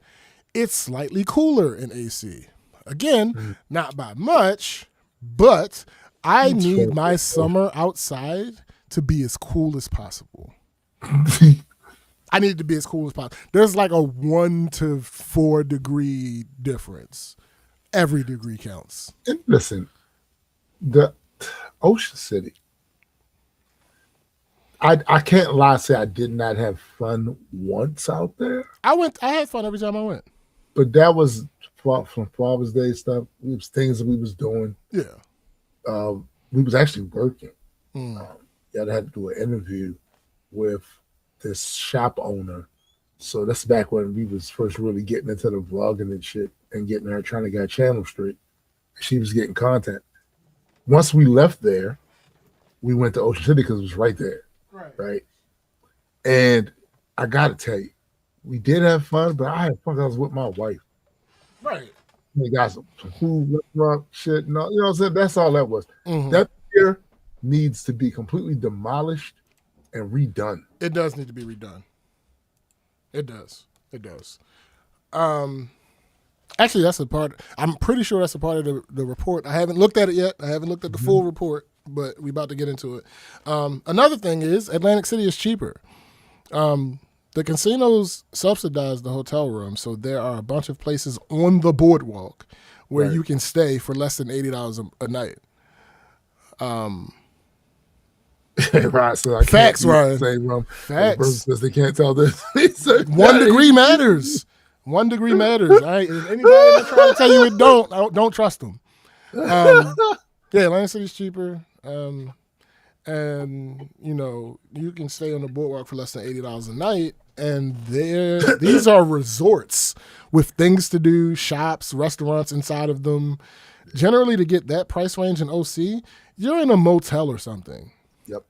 it's slightly cooler in AC. Again, not by much, but I need my summer outside to be as cool as possible. I need it to be as cool as possible. There's like a 1 to 4 degree difference. Every degree counts. And listen, the Ocean City, I can't lie and say I did not have fun once out there. I had fun every time I went. But that was from Father's Day stuff. It was things that we was doing. Yeah. We was actually working. I had to do an interview with this shop owner. So that's back when we was first really getting into the vlogging and shit and getting her trying to get our channel straight. She was getting content. Once we left there, we went to Ocean City because it was right there. Right. And I got to tell you, we did have fun, but I had fun because I was with my wife. Right. We got some food, restaurant shit. No, you know what I'm saying? That's all that was. Mm-hmm. That pier needs to be completely demolished and redone. It does need to be redone. It does. Actually, that's a part. I'm pretty sure that's a part of the report. I haven't looked at it yet. I haven't looked at the full report, but we're about to get into it. Another thing is Atlantic City is cheaper. The casinos subsidize the hotel room, so there are a bunch of places on the boardwalk where you can stay for less than $80 a night. Right, so I Facts, Ryan. Same room. Facts. Says they can't tell this. 1 degree matters. 1 degree matters. If anybody that's trying to tell you it don't trust them. Yeah, Atlantic City's cheaper. And you can stay on the boardwalk for less than $80 a night. And these are resorts with things to do, shops, restaurants inside of them. Generally, to get that price range in OC, you're in a motel or something. Yep.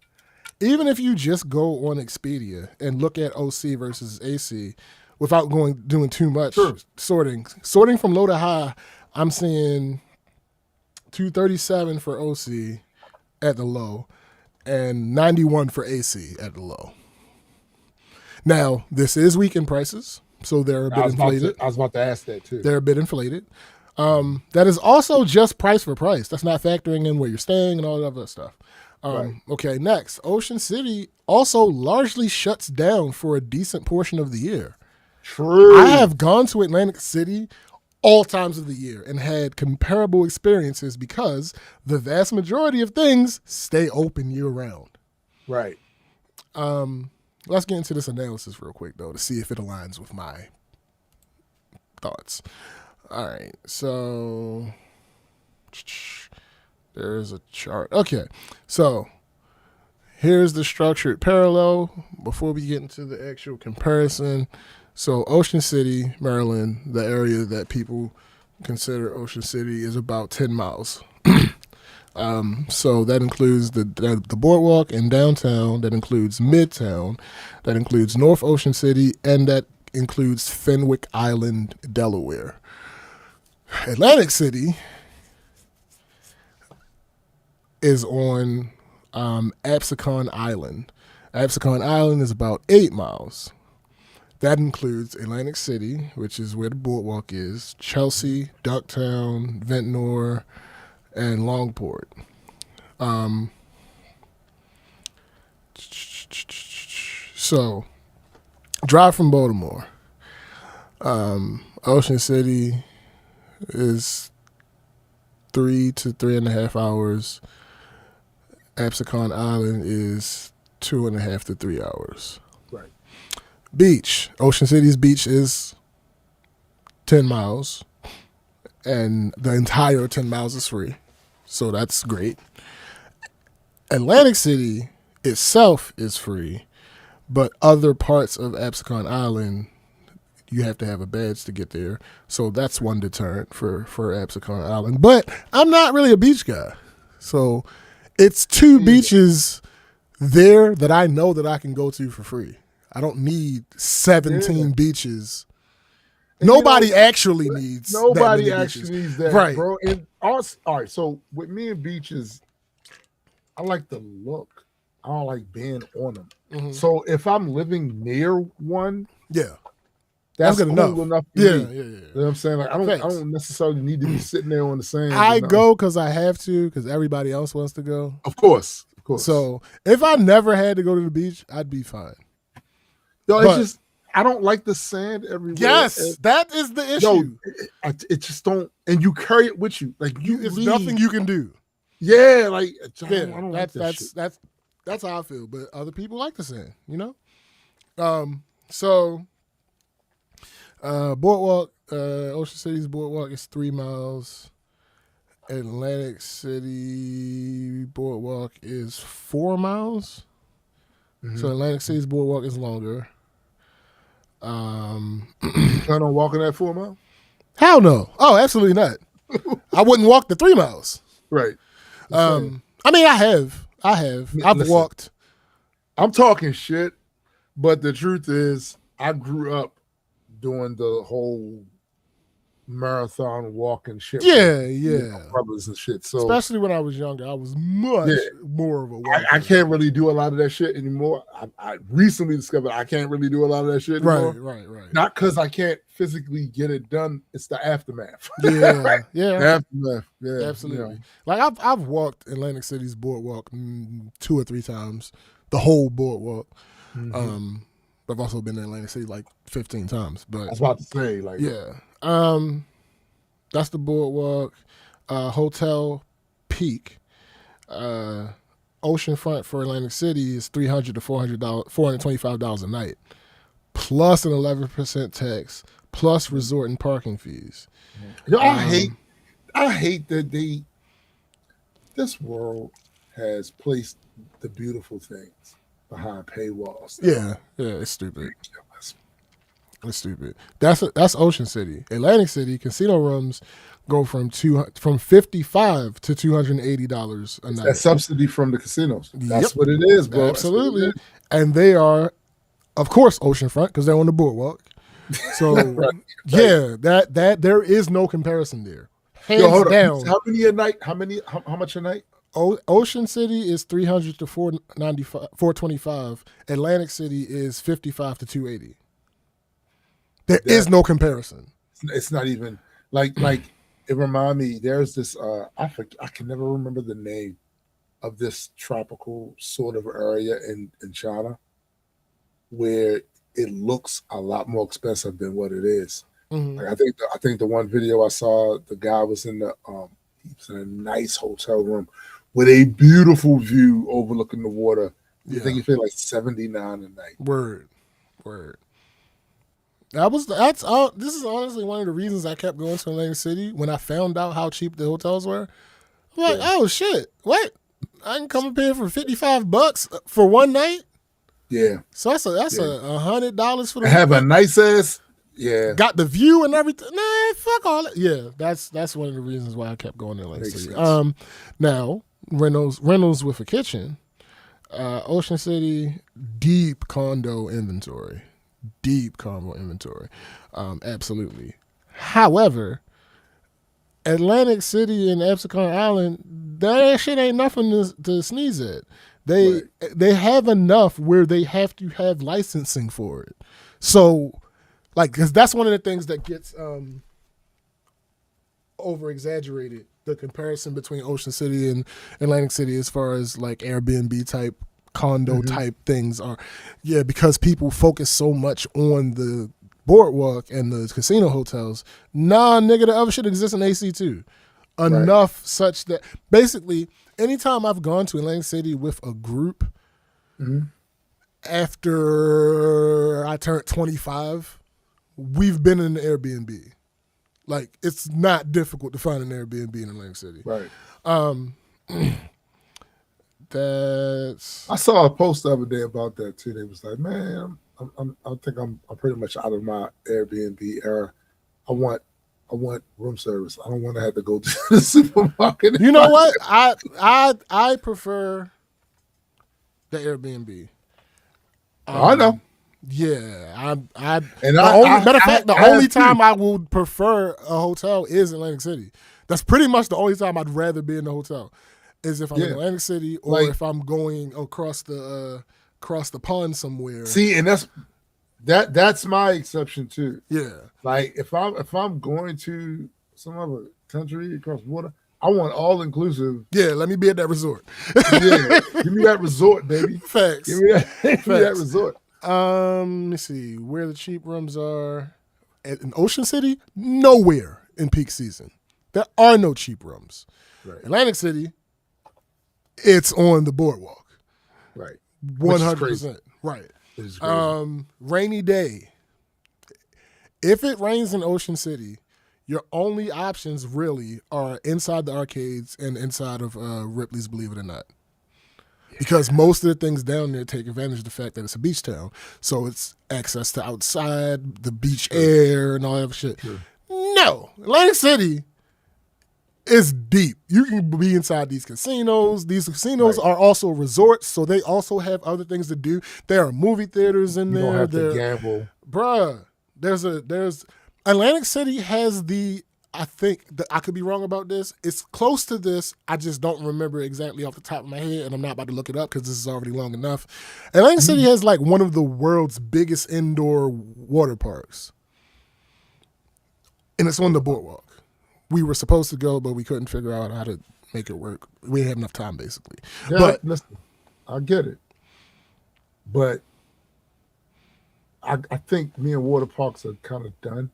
Even if you just go on Expedia and look at OC versus AC without doing too much sorting from low to high, I'm seeing 237 for OC at the low, and 91 for AC at the low. Now, this is weekend prices, so they're a bit inflated. I was about to ask that too. They're a bit inflated. That is also just price for price. That's not factoring in where you're staying and all that other stuff. Right. Okay, next, Ocean City also largely shuts down for a decent portion of the year. True. I have gone to Atlantic City all times of the year and had comparable experiences because the vast majority of things stay open year round. Right. Let's get into this analysis real quick, though, to see if it aligns with my thoughts. All right, so there's a chart. Okay, so here's the structured parallel before we get into the actual comparison. So Ocean City, Maryland, the area that people consider Ocean City, is about 10 miles. So that includes the boardwalk in downtown, that includes Midtown, that includes North Ocean City, and that includes Fenwick Island, Delaware. Atlantic City is on Absecon Island. Absecon Island is about 8 miles. That includes Atlantic City, which is where the boardwalk is, Chelsea, Ducktown, Ventnor, and Longport. So, drive from Baltimore. Ocean City is 3 to 3.5 hours. Absecon Island is 2.5 to 3 hours. Right. Beach. Ocean City's beach is 10 miles, and the entire 10 miles is free. So that's great. Atlantic City itself is free, but other parts of Absecon Island, you have to have a badge to get there. So that's one deterrent for Absecon Island. But I'm not really a beach guy. So it's two beaches there that I know that I can go to for free. I don't need 17 beaches. And nobody actually needs nobody that actually needs that, right, bro. And also, all right, so with me and beaches, I like the look. I don't like being on them. Mm-hmm. So if I'm living near one, yeah, that's good cool enough. For yeah, me. yeah. You know what I'm saying? Like I don't necessarily need to be sitting there on the sand. I go because I have to, because everybody else wants to go. Of course. So if I never had to go to the beach, I'd be fine. No, it's just I don't like the sand everywhere. Yes, that is the issue. It just don't, and you carry it with you. Like it's nothing you can do. Yeah, like I yeah, don't like that shit. that's how I feel. But other people like the sand, you know. So boardwalk, Ocean City's boardwalk is 3 miles. Atlantic City boardwalk is 4 miles. Mm-hmm. So Atlantic City's boardwalk is longer. You plan on walking that 4 mile? Hell no. Oh, absolutely not. I wouldn't walk the 3 miles. Right. I mean, I have. I've walked. I'm talking shit, but the truth is, I grew up doing the whole marathon walking shit. Yeah. Brothers and shit. So especially when I was younger, I was much more of a walker. I can't really do a lot of that shit anymore. I recently discovered I can't really do a lot of that shit anymore. Right. Not because I can't physically get it done. It's the aftermath. Yeah. The aftermath. Yeah, absolutely. You know. Like I've walked Atlantic City's boardwalk 2 or 3 times, the whole boardwalk. Mm-hmm. I've also been in Atlantic City like 15 times. But I was about to say, like, yeah. That's the boardwalk. Hotel Peak, oceanfront for Atlantic City is $300 to $425 a night, plus an 11% tax, plus resort and parking fees. You know, I hate that this world has placed the beautiful things behind paywalls. Yeah, it's stupid. It's stupid. That's Ocean City. Atlantic City casino rooms go from $55 to $280 a night. That subsidy from the casinos. That's what it is, bro. Absolutely. And they are, of course, oceanfront because they're on the boardwalk. So right. yeah, that there is no comparison there. Yo, hands hold on. down. How many a night? How much a night? Ocean City is 300 to 495, 425. Atlantic City is 55 to 280. There is no comparison. It's not even like it remind me. There's this I can never remember the name of this tropical sort of area in China where it looks a lot more expensive than what it is. Mhm. Like I think the one video I saw, the guy was in the he was in a nice hotel room with a beautiful view overlooking the water. I think he paid like $79 a night. Word. This is honestly one of the reasons I kept going to Atlantic City when I found out how cheap the hotels were. I'm like, oh shit, what? I can come up here for $55 for one night. Yeah. So that's $100 for the have a nice ass. Yeah. Got the view and everything. Nah, fuck all that. Yeah, that's one of the reasons why I kept going to Atlantic City. Now rentals with a kitchen. Ocean City, deep condo inventory. Absolutely. However, Atlantic City and Absecon Island, that shit ain't nothing to sneeze at. They have enough where they have to have licensing for it. So, like, because that's one of the things that gets over exaggerated, the comparison between Ocean City and Atlantic City as far as like Airbnb type condo type things are. Yeah, because people focus so much on the boardwalk and the casino hotels. Nah, nigga, the other shit exists in AC too. Enough such that basically anytime I've gone to Atlantic City with a group after I turned 25, we've been in the Airbnb. Like, it's not difficult to find an Airbnb in Atlantic City. Right. I saw a post the other day about that too. They was like, man, I think I'm pretty much out of my Airbnb era. I want room service. I don't want to have to go to the supermarket. You know what? I prefer the Airbnb. I know. Yeah, the only time I would prefer a hotel is Atlantic City. That's pretty much the only time I'd rather be in the hotel, is if I'm in Atlantic City or if I'm going across the pond somewhere. See, and that's my exception too. Yeah, like if I'm going to some other country across the water, I want all inclusive. Yeah, let me be at that resort. Yeah, give me that resort, baby. Facts. Give me that resort. Let me see where the cheap rooms are. In Ocean City, nowhere in peak season. There are no cheap rooms. Right. Atlantic City, it's on the boardwalk. Right. 100%. Right. Rainy day. If it rains in Ocean City, your only options really are inside the arcades and inside of Ripley's Believe It or Not. Because most of the things down there take advantage of the fact that it's a beach town. So it's access to outside, the beach air, and all that shit. Sure. No. Atlantic City is deep. You can be inside these casinos. These casinos are also resorts, so they also have other things to do. There are movie theaters in there. You don't have to gamble. Bruh, there's Atlantic City has I think that I could be wrong about this. It's close to this. I just don't remember exactly off the top of my head, and I'm not about to look it up because this is already long enough. Atlantic City has like one of the world's biggest indoor water parks, and it's on the boardwalk. We were supposed to go, but we couldn't figure out how to make it work. We didn't have enough time, basically. Yeah, but listen, I get it, but I think me and water parks are kind of done.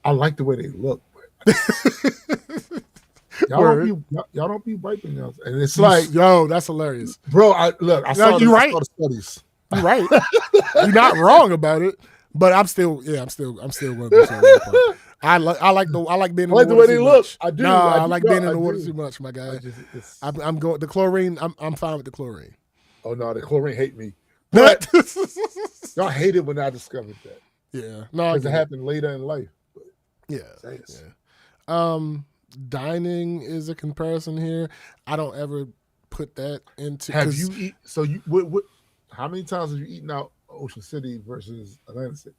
I like the way they look. Y'all don't be wiping y'all, and it's like, yo, that's hilarious, bro. I saw the studies. You're right. You're not wrong about it, but I'm still going to go. I like being in the water. The way they look. I do. I like being in the water too much, my guy. I'm going the chlorine. I'm fine with the chlorine. Oh no, the chlorine hate me. But y'all hate it when I discovered that. Yeah, no, because it happened later in life. Dining is a comparison here. I don't ever put that into. Have you eat? So you what? How many times have you eaten out Ocean City versus Atlantic City?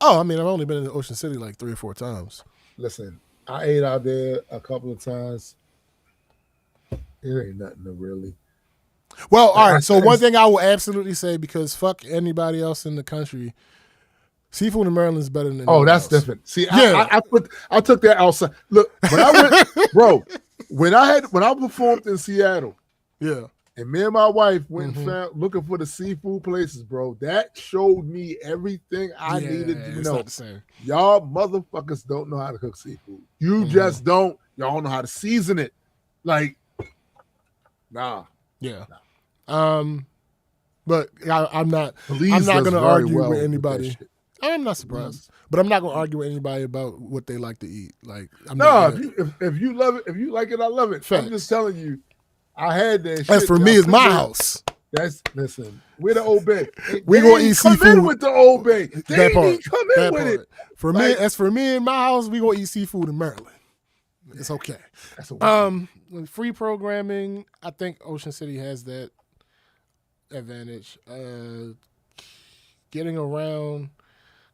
Oh, I mean, I've only been in Ocean City like 3 or 4 times. Listen, I ate out there a couple of times. It ain't nothing to really. Well, all I right. So think one it's- thing I will absolutely say, because fuck anybody else in the country, seafood in Maryland is better than Oh, anywhere that's else. different. See, Yeah. I took that outside. Look, when I went, bro, when I performed in Seattle, Yeah. and me and my wife went Mhm. and found looking for the seafood places, bro. That showed me everything I Yeah, needed to it's know. not the same. Y'all motherfuckers don't know how to cook seafood. You Mhm. just don't. Y'all don't know how to season it. Like, nah. Yeah. But I'm not. Belize I'm not does gonna very argue well with that anybody. shit. I'm not surprised, but I'm not gonna argue with anybody about what they like to eat. Like, I'm No, not. if you love it, if you like it, I love it. Facts. I'm just telling you, I had that. As shit for that me, I it's my couldn't- house. That's listen. We're the Old Bay. We They gonna ain't eat come in seafood. with the Old Bay. They That ain't part. even come in That with part. it. For Like- me, as for me in my house, we gonna eat seafood in Maryland. It's okay. That's a Free programming. I think Ocean City has that advantage. Getting around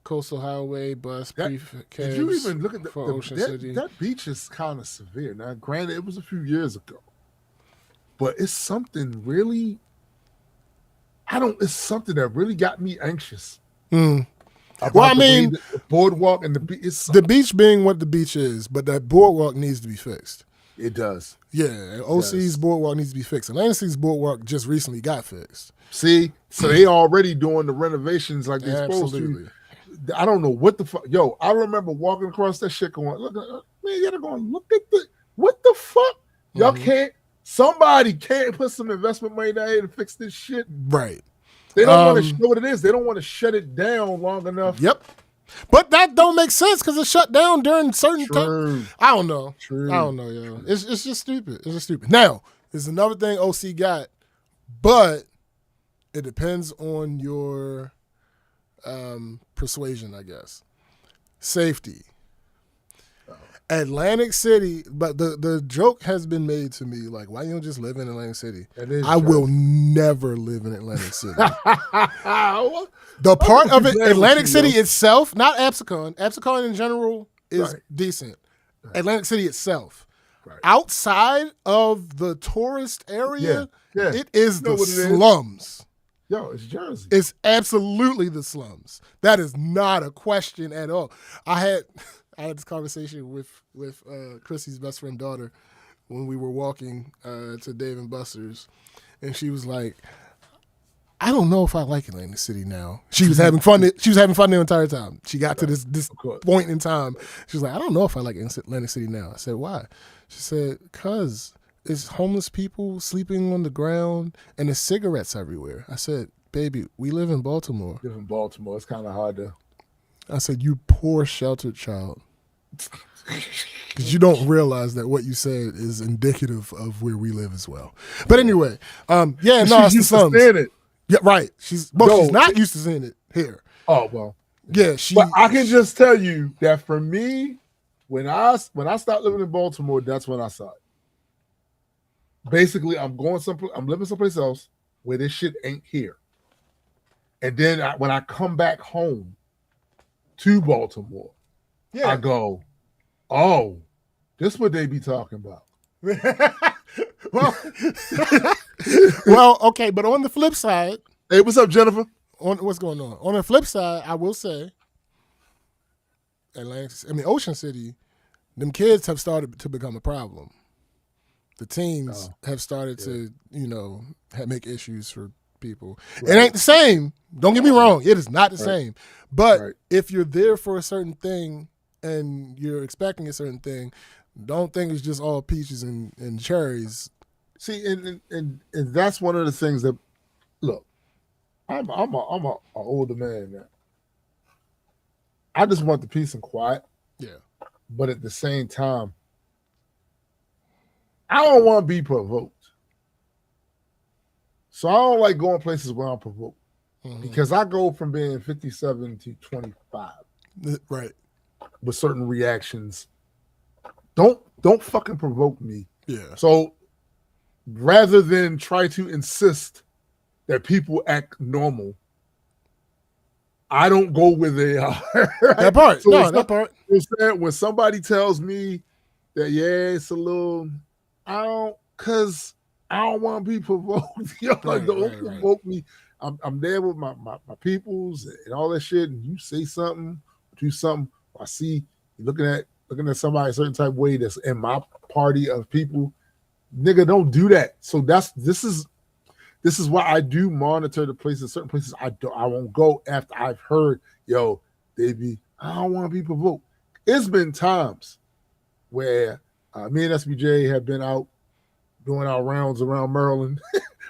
Coastal Highway bus That- pre-cabs Did you even look at for the Ocean that, City. that beach is kind of severe. Now, granted, it was a few years ago, but it's something really. It's something that really got me anxious. Mm. About Well, I the way mean- the boardwalk and the beach. The beach being what the beach is, but that boardwalk needs to be fixed. It does. Yeah, OC's Yes. boardwalk needs to be fixed. Atlantic City's boardwalk just recently got fixed. See, so they already doing the renovations like they're supposed Absolutely. to. I don't know what the fuck. Yo, I remember walking across that shit going, look, man, you gotta go and look at what the fuck? Y'all Mhm. can't. Somebody can't put some investment money down here to fix this shit. Right. They don't want to Um, show what it is. They don't want to shut it down long enough. Yep. But that don't make sense because it shut down during certain times. True. I don't know. True. I don't know, yo. It's just stupid. It's just stupid. Now, there's another thing OC got, but it depends on your persuasion, I guess. Safety. Atlantic City, but the joke has been made to me, like, why you don't just live in Atlantic City? That is I will true. never live in Atlantic City. What? The part of be it, glad with Atlantic you, City yo. itself, not Absecon. Absecon in general is Right. decent. Atlantic City itself. Right. Outside of the tourist area, Yeah. it is Know the what it is? slums. Yo, it's Jersey. It's absolutely the slums. That is not a question at all. I had this conversation with Chrissy's best friend daughter when we were walking to Dave and Buster's, and she was like, "I don't know if I like Atlantic City now." She was having fun. She was having fun the entire time. She got to this course. point in time. She was like, "I don't know if I like Atlantic City now." I said, "Why?" She said, "Cause it's homeless people sleeping on the ground and there's cigarettes everywhere." I said, "Baby, we live in Baltimore." Live in Baltimore. It's kind of hard to. I said, "You poor sheltered child." Because you don't realize that what you said is indicative of where we live as well. But anyway, yeah, no, She's it's the used to slums. seeing it. Yeah, right. She's Yo, not used to seeing it here. Oh well. Yeah, she. But I can just tell you that for me, when I stopped living in Baltimore, that's when I saw it. Basically, I'm living someplace else where this shit ain't here. And then when I come back home to Baltimore, I go, oh, this what they be talking about. Well, okay, but on the flip side, Hey, what's up, Jennifer? what's going on? On the flip side, I will say, Ocean City, them kids have started to become a problem. The teens have started to, make issues for people. It ain't the same. Don't get me wrong. It is not the same. But if you're there for a certain thing and you're expecting a certain thing, don't think it's just all peaches and cherries. See, and that's one of the things that, look, I'm a older man now. I just want the peace and quiet. Yeah. But at the same time, I don't want to be provoked. So I don't like going places where I'm provoked. Mhm. Because I go from being 57 to 25 Right. with certain reactions. Don't fucking provoke me. Yeah. So rather than try to insist that people act normal, I don't go where they are. That part. So No, it's that part. You know what I'm saying? When somebody tells me that, yeah, it's a little, cause I don't want to be provoked. Like, don't provoke me. I'm there with my peoples and all that shit, and you say something, do something. I see you looking at somebody a certain type of way that's in my party of people. Nigga, don't do that. So this is why I do monitor the places. Certain places I won't go after I've heard, yo, I don't want to be provoked. It's been times where me and SBJ have been out doing our rounds around Maryland,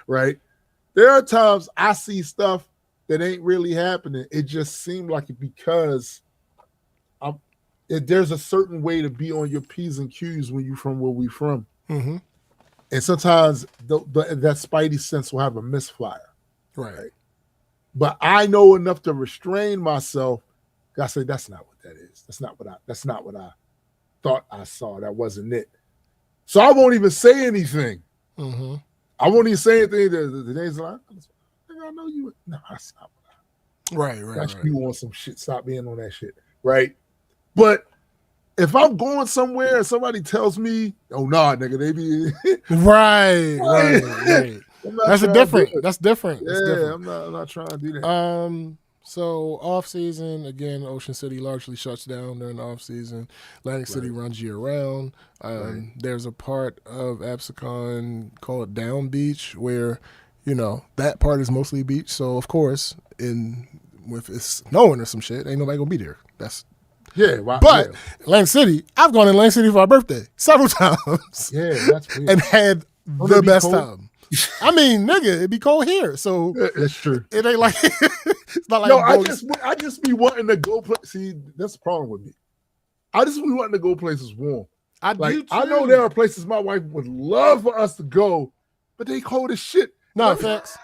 right? There are times I see stuff that ain't really happening. It just seemed like it because there's a certain way to be on your P's and Q's when you from where we from. Mm-hmm. And sometimes that spidey sense will have a misfire. Right. But I know enough to restrain myself. I say, that's not what that is. That's not what I thought I saw. That wasn't it. So I won't even say anything. Mm-hmm. I won't even say anything. The name's like, I know you. No, that's not what I. Right. You want some shit. Stop being on that shit. Right. But if I'm going somewhere and somebody tells me, oh, nah, nigga, they be. Right. That's different. Yeah, different. I'm not trying to do that. So off season again, Ocean City largely shuts down during the off season. Atlantic City runs year round. There's a part of Absecon called Down Beach where, that part is mostly beach. So of course, if it's snowing or some shit, ain't nobody gonna be there. But Atlantic City, I've gone to Atlantic City for our birthday several times. Yeah, that's weird. And had the best time. I mean, nigga, it'd be cold here, so that's true. It ain't like it's not like. No, I just be wanting to go. See, that's the problem with me. I just be wanting to go places warm. I do too. I know there are places my wife would love for us to go, but they cold as shit. No, facts.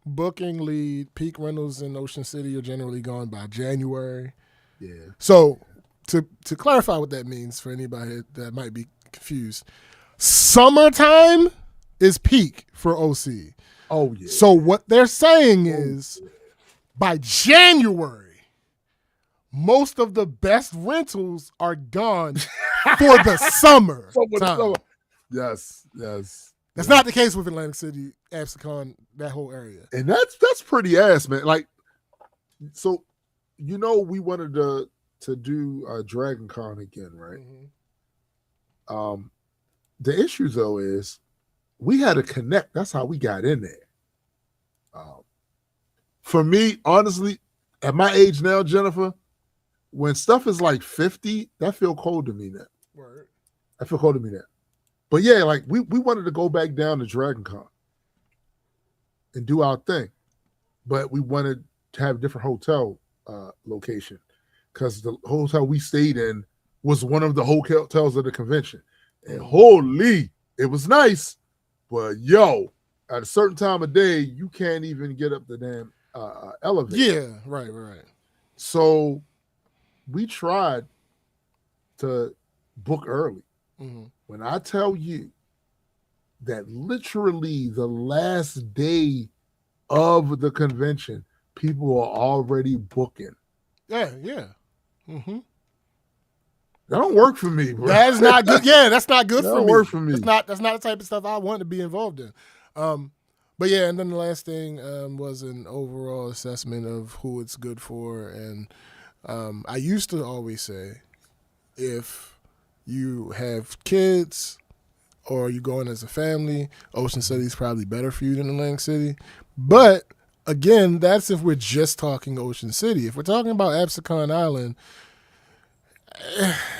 Booking lead peak rentals in Ocean City are generally gone by January. Yeah. So to clarify what that means for anybody that might be confused, summertime is peak for OC. Oh yeah. So what they're saying is by January, most of the best rentals are gone for the summer. Yes. That's not the case with Atlantic City, Absecon, that whole area. And that's pretty ass, man. Like, so we wanted to do Dragon Con again, right? Mm-hmm. The issue though is we had to connect. That's how we got in there. For me, honestly, at my age now, Jennifer, when stuff is like 50, that feel cold to me now. Word. I feel cold to me now. But yeah, like we wanted to go back down to Dragon Con and do our thing, but we wanted to have a different hotel location because the hotel we stayed in was one of the hotels of the convention. And holy, it was nice, but yo, at a certain time of day, you can't even get up the damn elevator. Yeah, right. So we tried to book early. Mm-hmm. When I tell you that literally the last day of the convention, people are already booking. Yeah. Mm-hmm. That don't work for me, bro. That's not good. Yeah, that's not good that for don't me. Work for me. That's not the type of stuff I want to be involved in. But yeah, and then the last thing was an overall assessment of who it's good for. And I used to always say, if you have kids or you're going as a family, Ocean City is probably better for you than Atlantic City. But again, that's if we're just talking Ocean City. If we're talking about Absecon Island,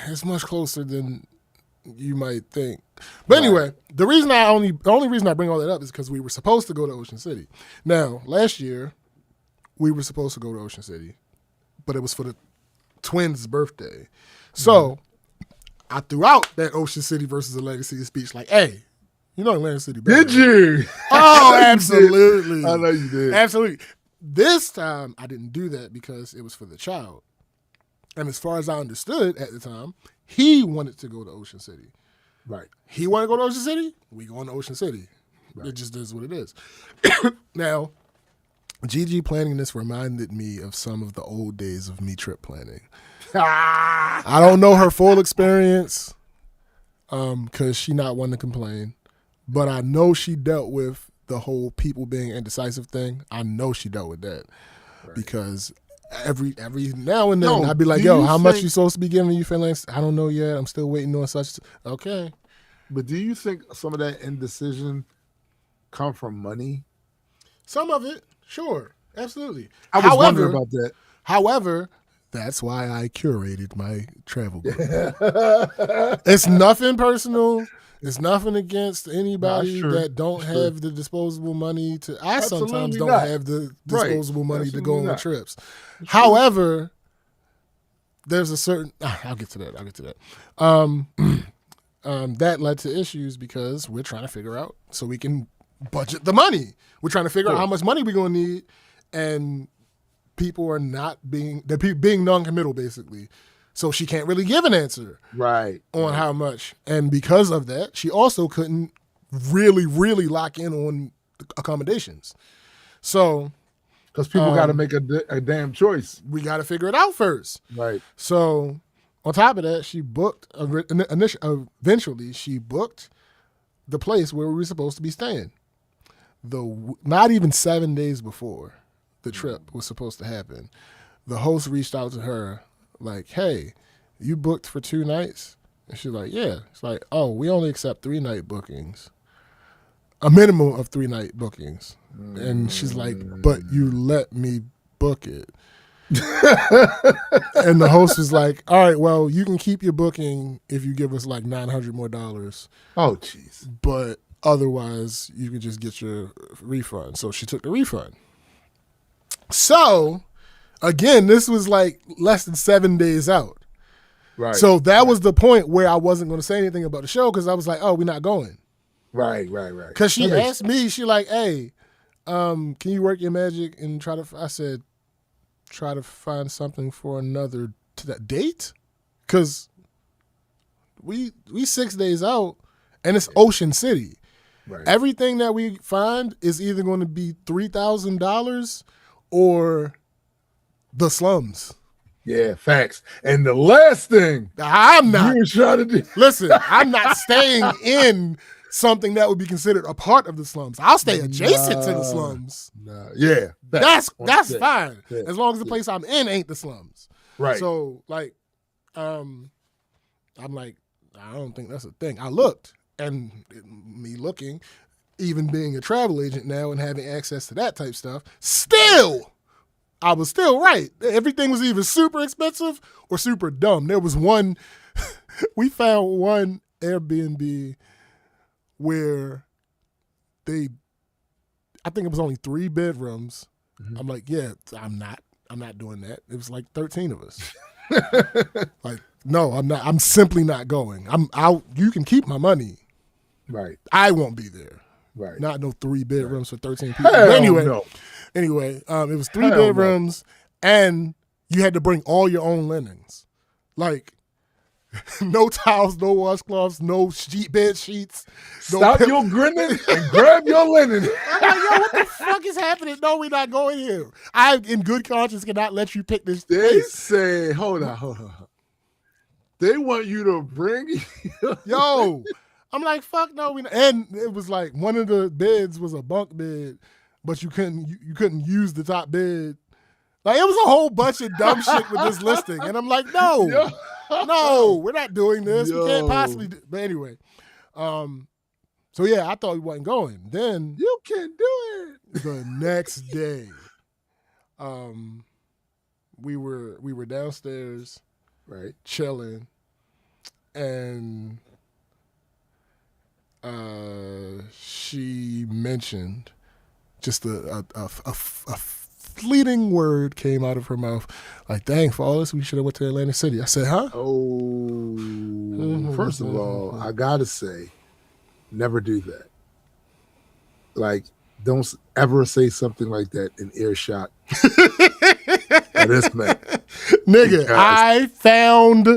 it's much closer than you might think. But anyway, the only reason I bring all that up is because we were supposed to go to Ocean City. Now, last year, we were supposed to go to Ocean City, but it was for the twins' birthday. So I threw out that Ocean City versus Atlantic City speech like, hey, Atlantic City better. Did you? Oh, absolutely. I know you did. Absolutely. This time, I didn't do that because it was for the child. And as far as I understood at the time, he wanted to go to Ocean City. Right. He wanted to go to Ocean City, we going to Ocean City. Right. It just is what it is. Now, Gigi planning this reminded me of some of the old days of me trip planning. Ah! I don't know her full experience because she not one to complain, but I know she dealt with the whole people being indecisive thing. I know she dealt with that because every now and then No, I'd be like, do yo, you how much think- you supposed to be giving you feelings? I don't know yet. I'm still waiting on such. Okay. But do you think some of that indecision come from money? Some of it, sure. Absolutely. I was wondering about that. However, that's why I curated my travel book. It's nothing personal. It's nothing against anybody sure, that don't sure. have the disposable money to. I sometimes Absolutely don't not. have the Right. disposable money to go Absolutely on not. trips. However, there's a certain. I'll get to that. That led to issues because we're trying to figure out so we can budget the money. We're trying to figure out how much money we're going to need, and people are not being non-committal basically. So she can't really give an answer Right. on how much, and because of that, she also couldn't really lock in on accommodations. So Because people got to make a damn choice. we got to figure it out first. Right. So on top of that, she booked eventually she booked the place where we were supposed to be staying. Not even 7 days before the trip was supposed to happen, the host reached out to her like, "Hey, you booked for 2 nights?" And she's like, "Yeah." It's like, "Oh, we only accept 3-night bookings, a minimum of 3-night bookings." And she's like, "But you let me book it." And the host was like, "All right, well, you can keep your booking if you give us like $900 more, Oh, jeez. but otherwise you can just get your refund." So she took the refund. So again, this was like less than 7 days out. Right. So that was the point where I wasn't going to say anything about the show because I was like, "Oh, we're not going." Right. Because she That makes- asked me, she like, "Hey, can you work your magic and try to?" I said, "Try to find something for another date," because we 6 days out, and it's Ocean City. Right. Everything that we find is either going to be $3,000 or the slums. Yeah, facts. And the last thing I'm not. you were trying to do. Listen, I'm not staying in something that would be considered a part of the slums. I'll stay adjacent to the slums. Nah, yeah. That's facts. fine. Yeah. As long as the place I'm in ain't the slums. Right. So like, I'm like, I don't think that's a thing. I looked, and me looking, even being a travel agent now and having access to that type stuff, still, I was still right. Everything was either super expensive or super dumb. There was one, we found one Airbnb where I think it was only 3 bedrooms. Mm-hmm. I'm like, yeah, I'm not doing that. It was like 13 of us. Like, no, I'm not. I'm simply not going. I'm out. You can keep my money. Right. I won't be there. Right. Not no 3 bedrooms for 13 people. Hell But anyway, no. it was 3 Hell no. bedrooms, and you had to bring all your own linens. Like, no towels, no washcloths, no bed sheets. No Stop your grinning and grab your linen. I'm like, yo, what the fuck is happening? No, we're not going here. I, in good conscience, cannot let you pick this They place. say, hold on. They want you to bring. Yo, I'm like, fuck no. And it was like one of the beds was a bunk bed, but you couldn't use the top bed. Like, it was a whole bunch of dumb shit with this listing, and I'm like, no, Yo. no, we're not doing this. We can't Yo. possibly. But anyway, so yeah, I thought we wasn't going. Then You can do it. the next day, we were downstairs Right. chilling, and she mentioned just a fleeting word came out of her mouth, like, "Dang, for all this, we should have went to Atlantic City." I said, "Huh?" Oh, first of all, I gotta say, never do that. Like, don't ever say something like that in earshot of this man. Nigga, Because- I found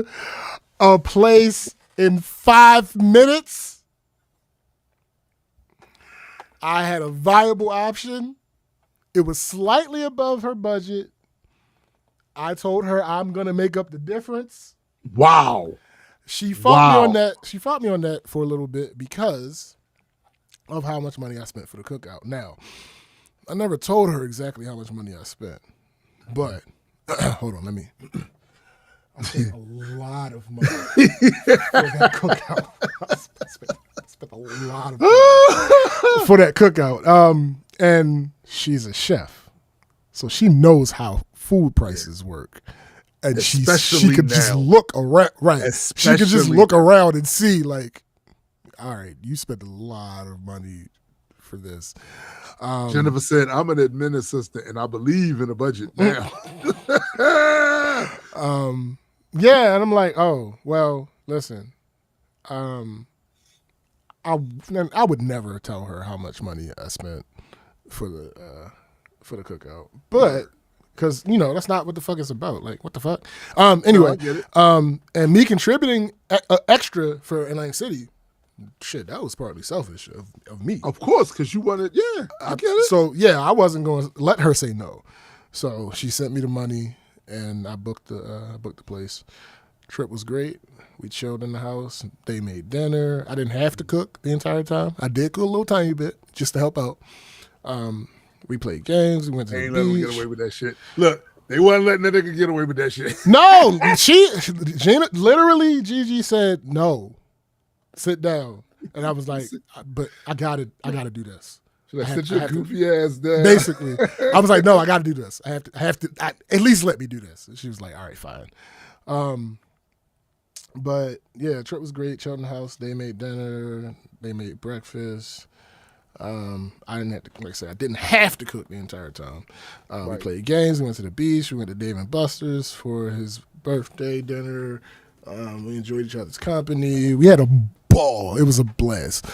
a place in 5 minutes. I had a viable option, It was slightly above her budget. I told her I'm gonna make up the difference. Wow. She fought me Wow. on that. She fought me on that for a little bit because of how much money I spent for the cookout. Now, I never told her exactly how much money I spent, but hold on, let me. I spent a lot of money for that cookout. I spent a lot of money for that cookout. And she's a chef, so she knows how food prices work. And she Especially could just now. look around, right? She could just Especially look around and see, like, all right, you spent a lot of money for this. Jennifer said, I'm an admin assistant and I believe in a budget now. Yeah, and I'm like, oh, well, listen, I would never tell her how much money I spent for the cookout, but because that's not what the fuck it's about. Like, what the fuck? Anyway, I get it. and me contributing extra for Atlantic City, shit, that was partly selfish of me. Of course, because you wanted, yeah, I get it. So yeah, I wasn't going to let her say no. So she sent me the money, and I booked the place. Trip was great. We chilled in the house. They made dinner. I didn't have to cook the entire time. I did cook a little tiny bit just to help out. We played games. We went to They the ain't letting me beach. get away with that shit. Look, they wasn't letting that nigga get away with that shit. No, Gina, literally, Gigi said no. Sit down, and I was like, but I gotta do this. Should I I sit have your to- goofy ass down? Basically, I was like, no, I got to do this. I have to. At least let me do this. And she was like, all right, fine. But yeah, trip was great. Chilled in the house. They made dinner. They made breakfast. I didn't have to, like I said, I didn't have to cook the entire time. We Right. played games. We went to the beach. We went to Dave and Buster's for his birthday dinner. We enjoyed each other's company. We had a ball. It was a blast.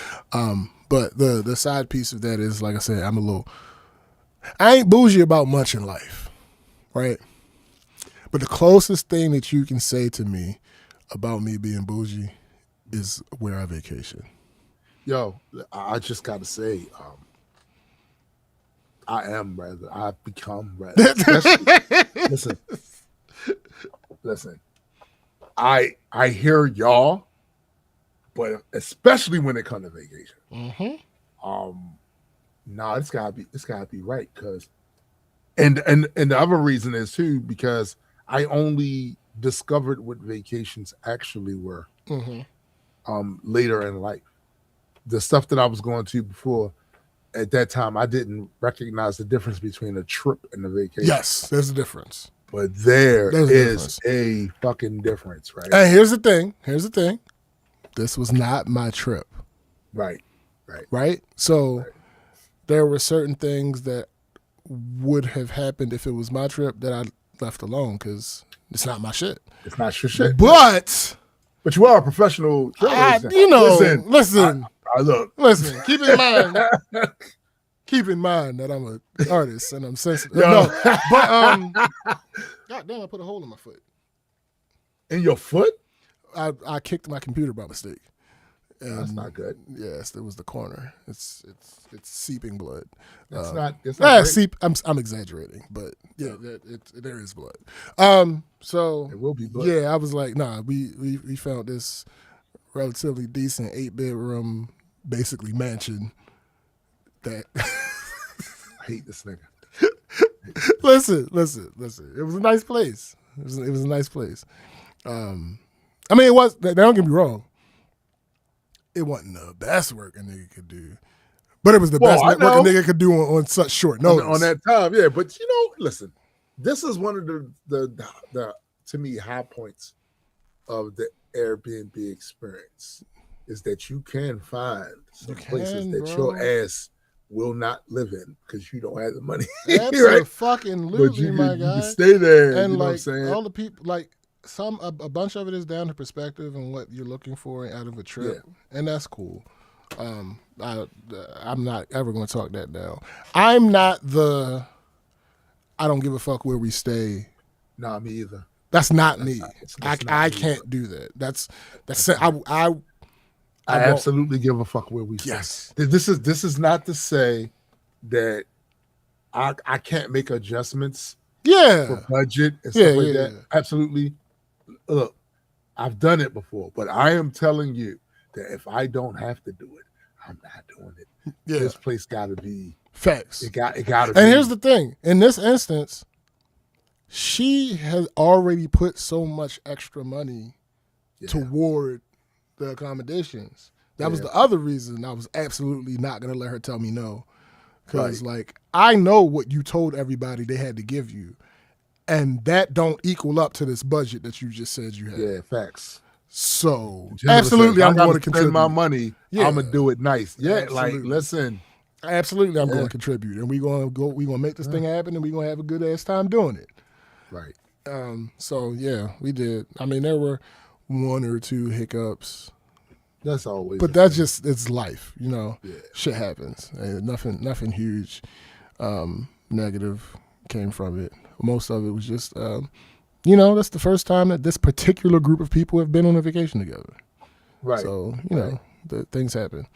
But the side piece of that is, like I said, I ain't bougie about much in life, right? But the closest thing that you can say to me about me being bougie is where I vacation. Yo, I just got to say, I've become rather. Especially- listen. I hear y'all, but especially when it comes to vacation, it's gotta be right, because, and the other reason is too, because I only discovered what vacations actually were later in life. The stuff that I was going to before, at that time, I didn't recognize the difference between a trip and a vacation. Yes, there's a difference. But there's a is a fucking difference, right? And here's the thing. This was not my trip, Right. right? So there were certain things that would have happened if it was my trip that I left alone because it's not my shit. It's not your shit. But But you are a professional journalist. listen. I look. Listen, keep in mind that I'm an artist and I'm sensitive. Yo. No, but God damn, I put a hole in my foot. In your foot? I kicked my computer by mistake. And That's not good. Yes, it was the corner. It's seeping blood. It's not great. I'm exaggerating, but yeah, there is blood. So It will be blood. yeah, I was like, nah. We found this relatively decent 8-bedroom, basically mansion. That I hate this nigga. listen. It was a nice place. It was a nice place. I mean, it was. Don't get me wrong. It wasn't the best work a nigga could do, but it was the best I work a know. nigga could do on such short notice. On that time, yeah. But listen, this is one of the to me high points of the Airbnb experience is that you can find some places that bro. your ass will not live in because you don't have the money. That's right? a fucking But loser, you my can guy. stay there. And you know what I'm like saying? all the people, like a bunch of it is down to perspective and what you're looking for out of a trip, and that's cool. I'm not ever going to talk that down. I'm not I don't give a fuck where we stay. Nah, me either. That's not me. That's I not me can't do that. That's I I won't- absolutely give a fuck where we stay. Yes. This is not to say that I can't make adjustments Yeah. for budget and Yeah, stuff like yeah, that. yeah. Absolutely. Look, I've done it before, but I am telling you that if I don't have to do it, I'm not doing it. Yeah. This place got to be. Facts. It got to be. And here's the thing. In this instance, she has already put so much extra money toward the accommodations. That was the other reason I was absolutely not going to let her tell me no. Because, like, I know what you told everybody they had to give you. And that don't equal up to this budget that you just said you had. Yeah, facts. So, Jennifer absolutely, says, I'm going to spend contribute. my money. Yeah. I'm going to do it nice. Yeah, Absolutely. like, listen. Absolutely, I'm going to contribute. And we're going to make this thing happen, and we're going to have a good-ass time doing it. Right. So, yeah, we did. I mean, there were one or two hiccups. That's always. But that's just, it's life, you know. Yeah. Shit happens. And nothing huge negative came from it. Most of it was just, that's the first time that this particular group of people have been on a vacation together. Right. So, things happen.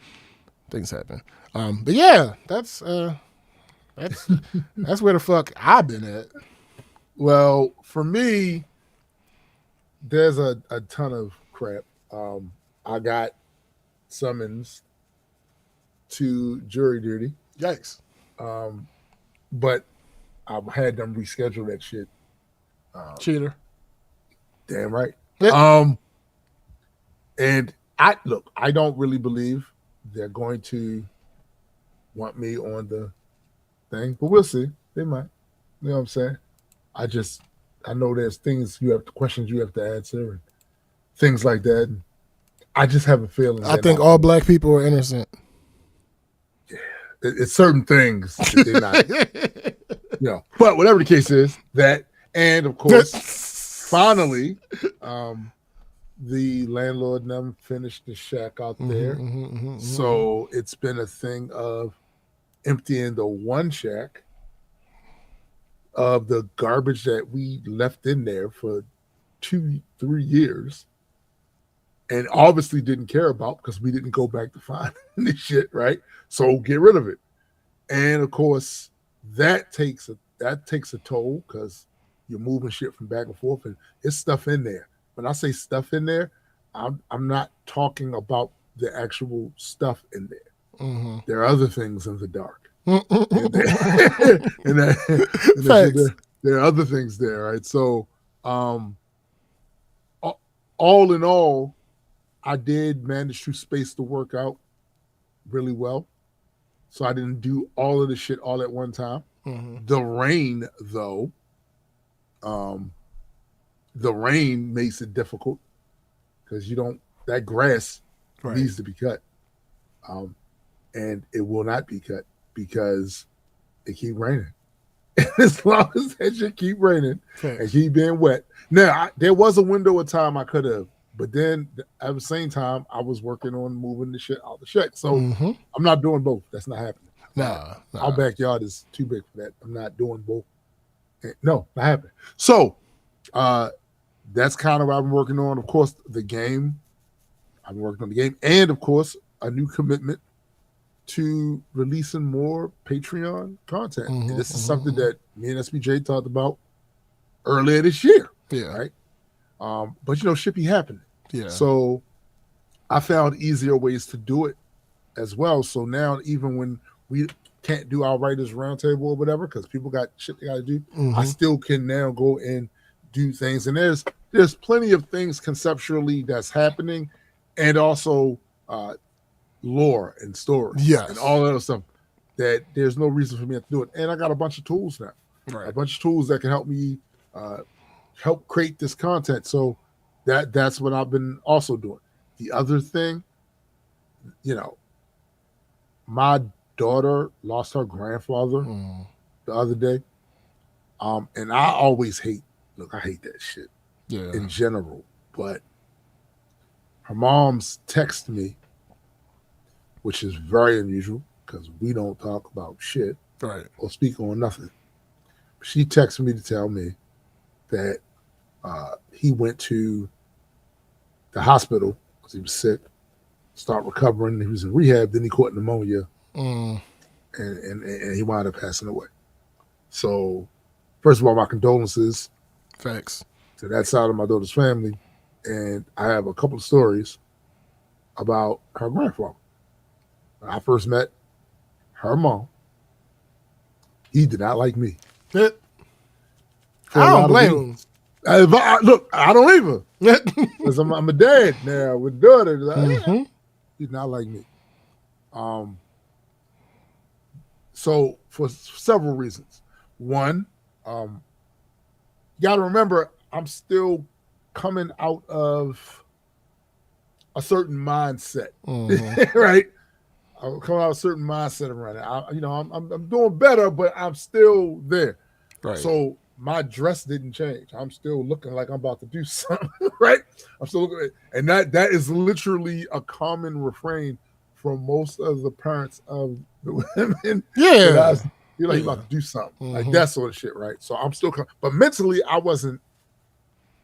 But yeah, that's where the fuck I've been at. Well, for me, there's a ton of crap. I got summons to jury duty. Yikes. But I had them reschedule that shit. Cheater. Damn right. Yep. And I don't really believe they're going to want me on the thing, but we'll see. They might. You know what I'm saying? I know there's questions you have to answer and things like that. And I just have a feeling. I think all black people are innocent. Yeah. It's certain things that they're not. But whatever the case is, that, and of course, finally, the landlord and them finished the shack out there. So it's been a thing of emptying the one shack of the garbage that we left in there for 2-3 years and obviously didn't care about because we didn't go back to find this shit, right? So get rid of it. And of course, that takes a toll because you're moving shit from back and forth and it's stuff in there. When I say stuff in there, I'm not talking about the actual stuff in there. There are other things in the dark. There are other things there, right? So, all in all, I did manage to space the work out really well. So I didn't do all of the shit all at one time. The rain, though, makes it difficult because that grass needs to be cut. And it will not be cut because it keep raining. As long as that shit keep raining and keep being wet. Now, there was a window of time I could have, but then at the same time, I was working on moving the shit out the shack. So I'm not doing both. That's not happening. Nah. Our backyard is too big for that. I'm not doing both. No, not happening. So that's kind of what I've been working on. Of course, the game. I've been working on the game. And, of course, a new commitment to releasing more Patreon content. And this is something that me and SBJ talked about earlier this year. Yeah. Right. But shit be happening. Yeah. So I found easier ways to do it as well. So now even when we can't do our writers roundtable or whatever, because people got shit they gotta do, I still can now go and do things. And there's plenty of things conceptually that's happening, and also lore and stories and all that other stuff that there's no reason for me to do it. And I got a bunch of tools now. Right. A bunch of tools that can help me help create this content. So that's what I've been also doing. The other thing, my daughter lost her grandfather the other day. And I always I hate that shit in general. But her mom's text me, which is very unusual because we don't talk about shit or speak on nothing. She texted me to tell me that he went to the hospital because he was sick, start recovering. He was in rehab. Then he caught pneumonia, and he wound up passing away. So, first of all, my condolences Facts. to that side of my daughter's family. And I have a couple of stories about her grandfather. When I first met her mom, he did not like me. I For a don't lot of blame reasons. Look, I don't either. him. Because I'm a dad now with daughter. Like, Mhm. he did not like me. So for several reasons. One, you got to remember, I'm still coming out of a certain mindset, Mhm. right? I'm coming out of a certain mindset around it. I'm doing better, but I'm still there. Right. So my dress didn't change. I'm still looking like I'm about to do something, right? I'm still looking, and that is literally a common refrain from most of the parents of the women. Yeah. You're like, you Yeah. about to do something, like Mhm. that sort of shit, right? So I'm still, but mentally, I wasn't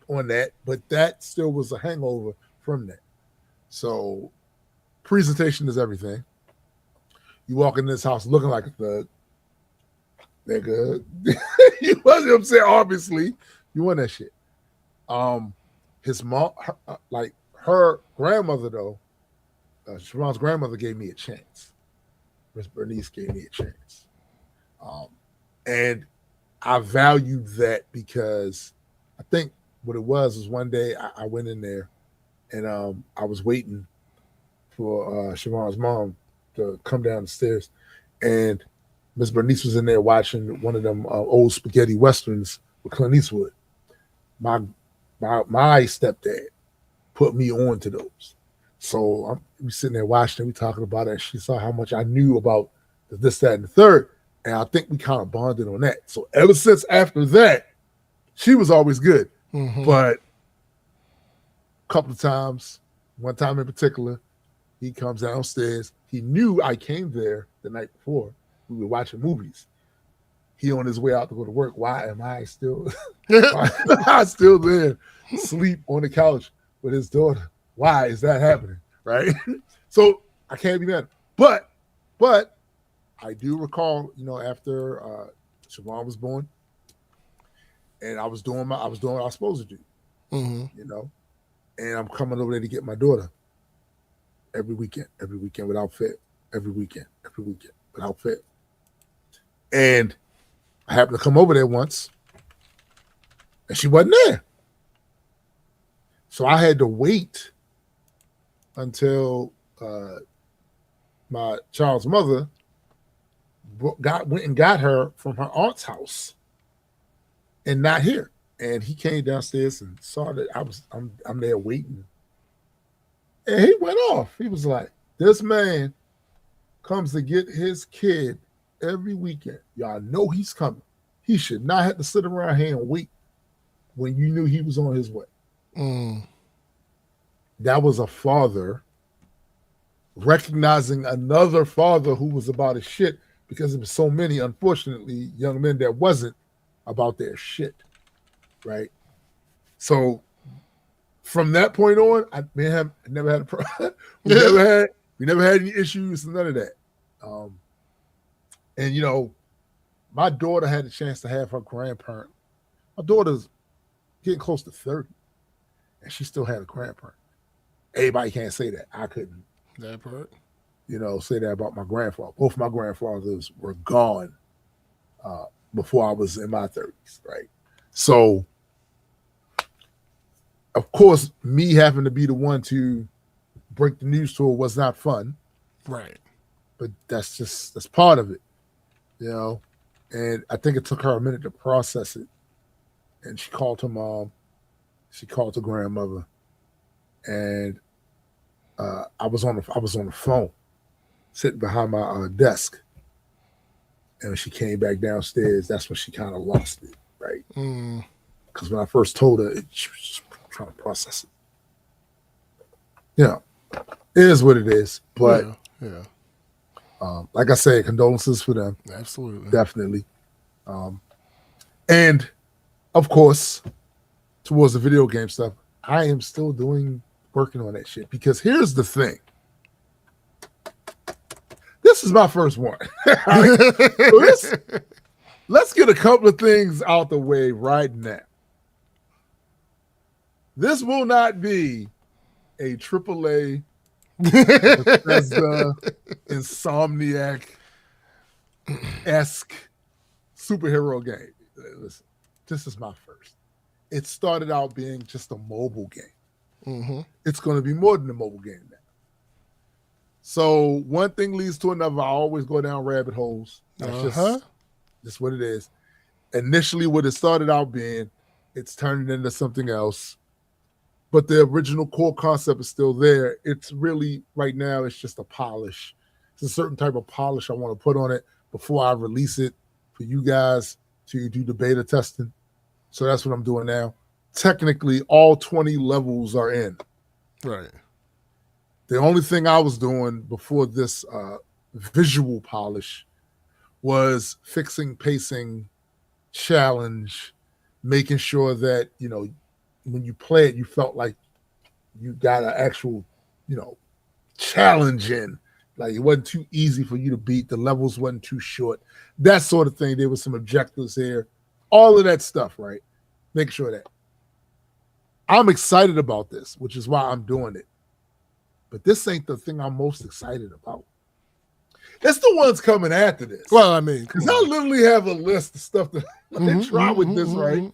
on that, but that still was a hangover from that. So presentation is everything. You walk in this house looking like a thug, nigga. You wasn't upset, obviously. You want that shit. His mom, like her grandmother though, Sharon's grandmother gave me a chance. Miss Bernice gave me a chance. And I valued that because I think what it was one day I went in there and I was waiting for Siobhan's mom to come down the stairs, and Miss Bernice was in there watching one of them old spaghetti westerns with Clint Eastwood. My stepdad put me on to those, so we sitting there watching. We talking about it. And she saw how much I knew about this, that, and the third, and I think we kind of bonded on that. So ever since after that, she was always good, but a couple of times, one time in particular, he comes downstairs. He knew I came there the night before. We were watching movies. He on his way out to go to work. Why am I still why am I still there, sleep on the couch with his daughter? Why is that happening? Right? So I can't be mad. But I do recall, after Siobhan was born, and I was doing what I was supposed to do, and I'm coming over there to get my daughter every weekend without fail, every weekend without fail. And I happened to come over there once, and she wasn't there. So I had to wait until my child's mother went and got her from her aunt's house, and not here. And he came downstairs and saw that I'm there waiting, and he went off. He was like, "This man comes to get his kid every weekend. Y'all know he's coming. He should not have to sit around here and wait when you knew he was on his way." That was a father recognizing another father who was about his shit, because there was so many, unfortunately, young men that wasn't about their shit, right? So from that point on, I never had a problem. we never had any issues, none of that. And my daughter had a chance to have her grandparent. My daughter's getting close to 30, and she still had a grandparent. Everybody can't say that. I couldn't. That part. Say that about my grandfather. Both my grandfathers were gone before I was in my 30s, right? So, of course, me having to be the one to break the news to her was not fun. Right. But that's part of it, And I think it took her a minute to process it. And she called her mom. She called her grandmother. And I was on the phone, sitting behind my desk. And when she came back downstairs, that's when she kind of lost it, right? Because when I first told her, she was just trying to process it. It is what it is. But yeah. Like I said, condolences for them. Absolutely. Definitely. And of course, towards the video game stuff, I am still working on that shit, because here's the thing. This is my first one. let's get a couple of things out the way right now. This will not be a AAA Bethesda Insomniac-esque superhero game. Listen, this is my first. It started out being just a mobile game. Mm-hmm. It's going to be more than a mobile game now. So one thing leads to another. I always go down rabbit holes. That's just what it is. Initially, what it started out being, it's turning into something else. But the original core concept is still there. It's really, right now, it's just a polish. It's a certain type of polish I want to put on it before I release it for you guys to do the beta testing. So that's what I'm doing now. Technically, all 20 levels are in. Right. The only thing I was doing before this visual polish was fixing pacing, challenge, making sure that, you know, when you play it, you felt like you got an actual, you know, challenge in. Like it wasn't too easy for you to beat. The levels wasn't too short. That sort of thing. There was some objectives here. All of that stuff, right? Make sure that. I'm excited about this, which is why I'm doing it. But this ain't the thing I'm most excited about. It's the ones coming after this. Well, I mean, because I literally have a list of stuff that I try with this, right?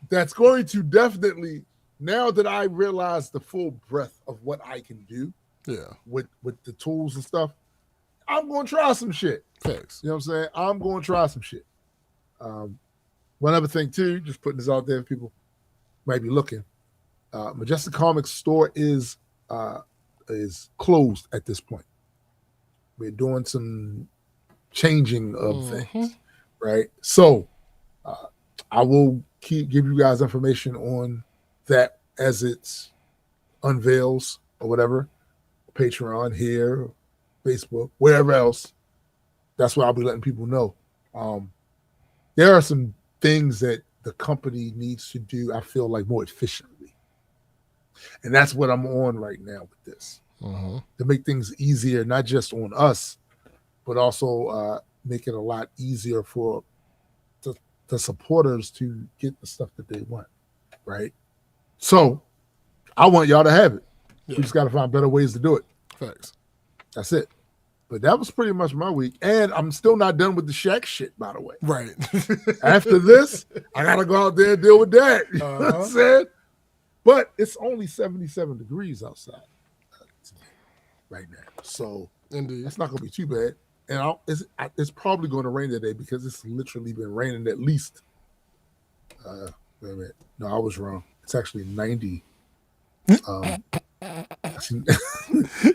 That's going to definitely, now that I realize the full breadth of what I can do with the tools and stuff, I'm going to try some shit. Thanks. You know what I'm saying? I'm going to try some shit. One other thing, too, just putting this out there, people might be looking. Majestic Comics store is closed at this point. We're doing some changing of things, right? So I will give you guys information on that as it's unveils or whatever. Patreon here, Facebook, wherever else. That's where I'll be letting people know. There are some things that the company needs to do, I feel like, more efficiently. And that's what I'm on right now with this. To make things easier, not just on us, but also make it a lot easier for the supporters to get the stuff that they want, right? So I want y'all to have it. We just got to find better ways to do it. Thanks. That's it. But that was pretty much my week. And I'm still not done with the Shaq shit, by the way. Right. After this, I got to go out there and deal with that. You know what I'm saying? But it's only 77 degrees outside right now. So Indeed. It's not going to be too bad. And it's probably going to rain today because it's literally been raining at least. Wait a minute. No, I was wrong. It's actually 90.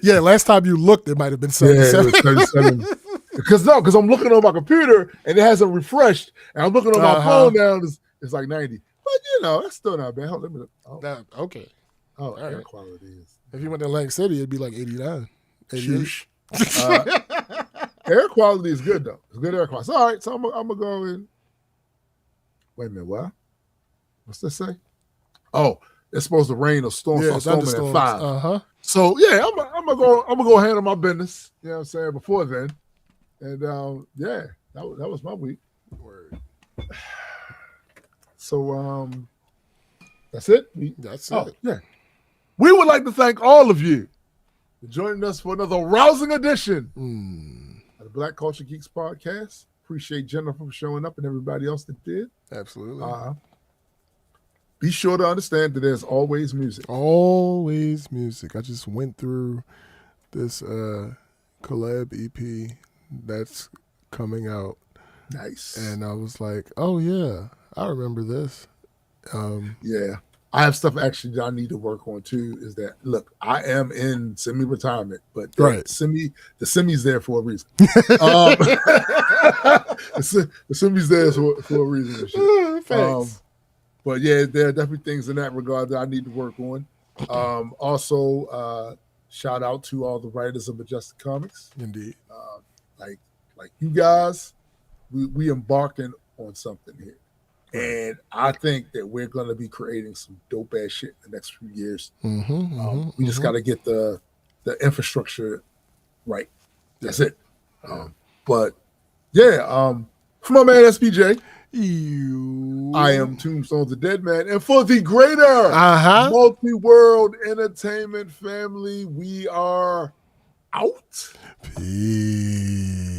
Yeah, last time you looked, it might have been 77. Yeah, it was 37. Because I'm looking on my computer and it hasn't refreshed. And I'm looking on my phone now. It's like 90. But, you know, that's still not bad. Okay. Oh, air quality is. If you went to Atlantic City, it'd be like 89. Shush. Air quality is good, though. It's good air quality. All right, so I'm going to go in. Wait a minute, what? What's this say? Oh, it's supposed to rain or storm. Yeah, storming at 5. Uh-huh. So yeah, I'm gonna go handle my business. You know what I'm saying? Before then, and yeah, that was my week. Word. So that's it. That's it. Yeah, we would like to thank all of you for joining us for another rousing edition of the Black Culture Geeks podcast. Appreciate Jennifer for showing up and everybody else that did. Absolutely. Be sure to understand that there's always music. Always music. I just went through this collab EP that's coming out. Nice. And I was like, oh, yeah, I remember this. Yeah. I have stuff actually that I need to work on too. Is that, look, I am in semi-retirement, but the semi's there for a reason. The semi's there for a reason. And shit. Thanks. But yeah, there are definitely things in that regard that I need to work on. Also, shout out to all the writers of Majestic Comics. Indeed. Like you guys, we embarking on something here. And I think that we're going to be creating some dope ass shit in the next few years. We just got to get the infrastructure right. That's it. But yeah, For my man SPJ, You. I am Tombstone's the Dead Man. And for the greater multi-world entertainment family, we are out. Peace.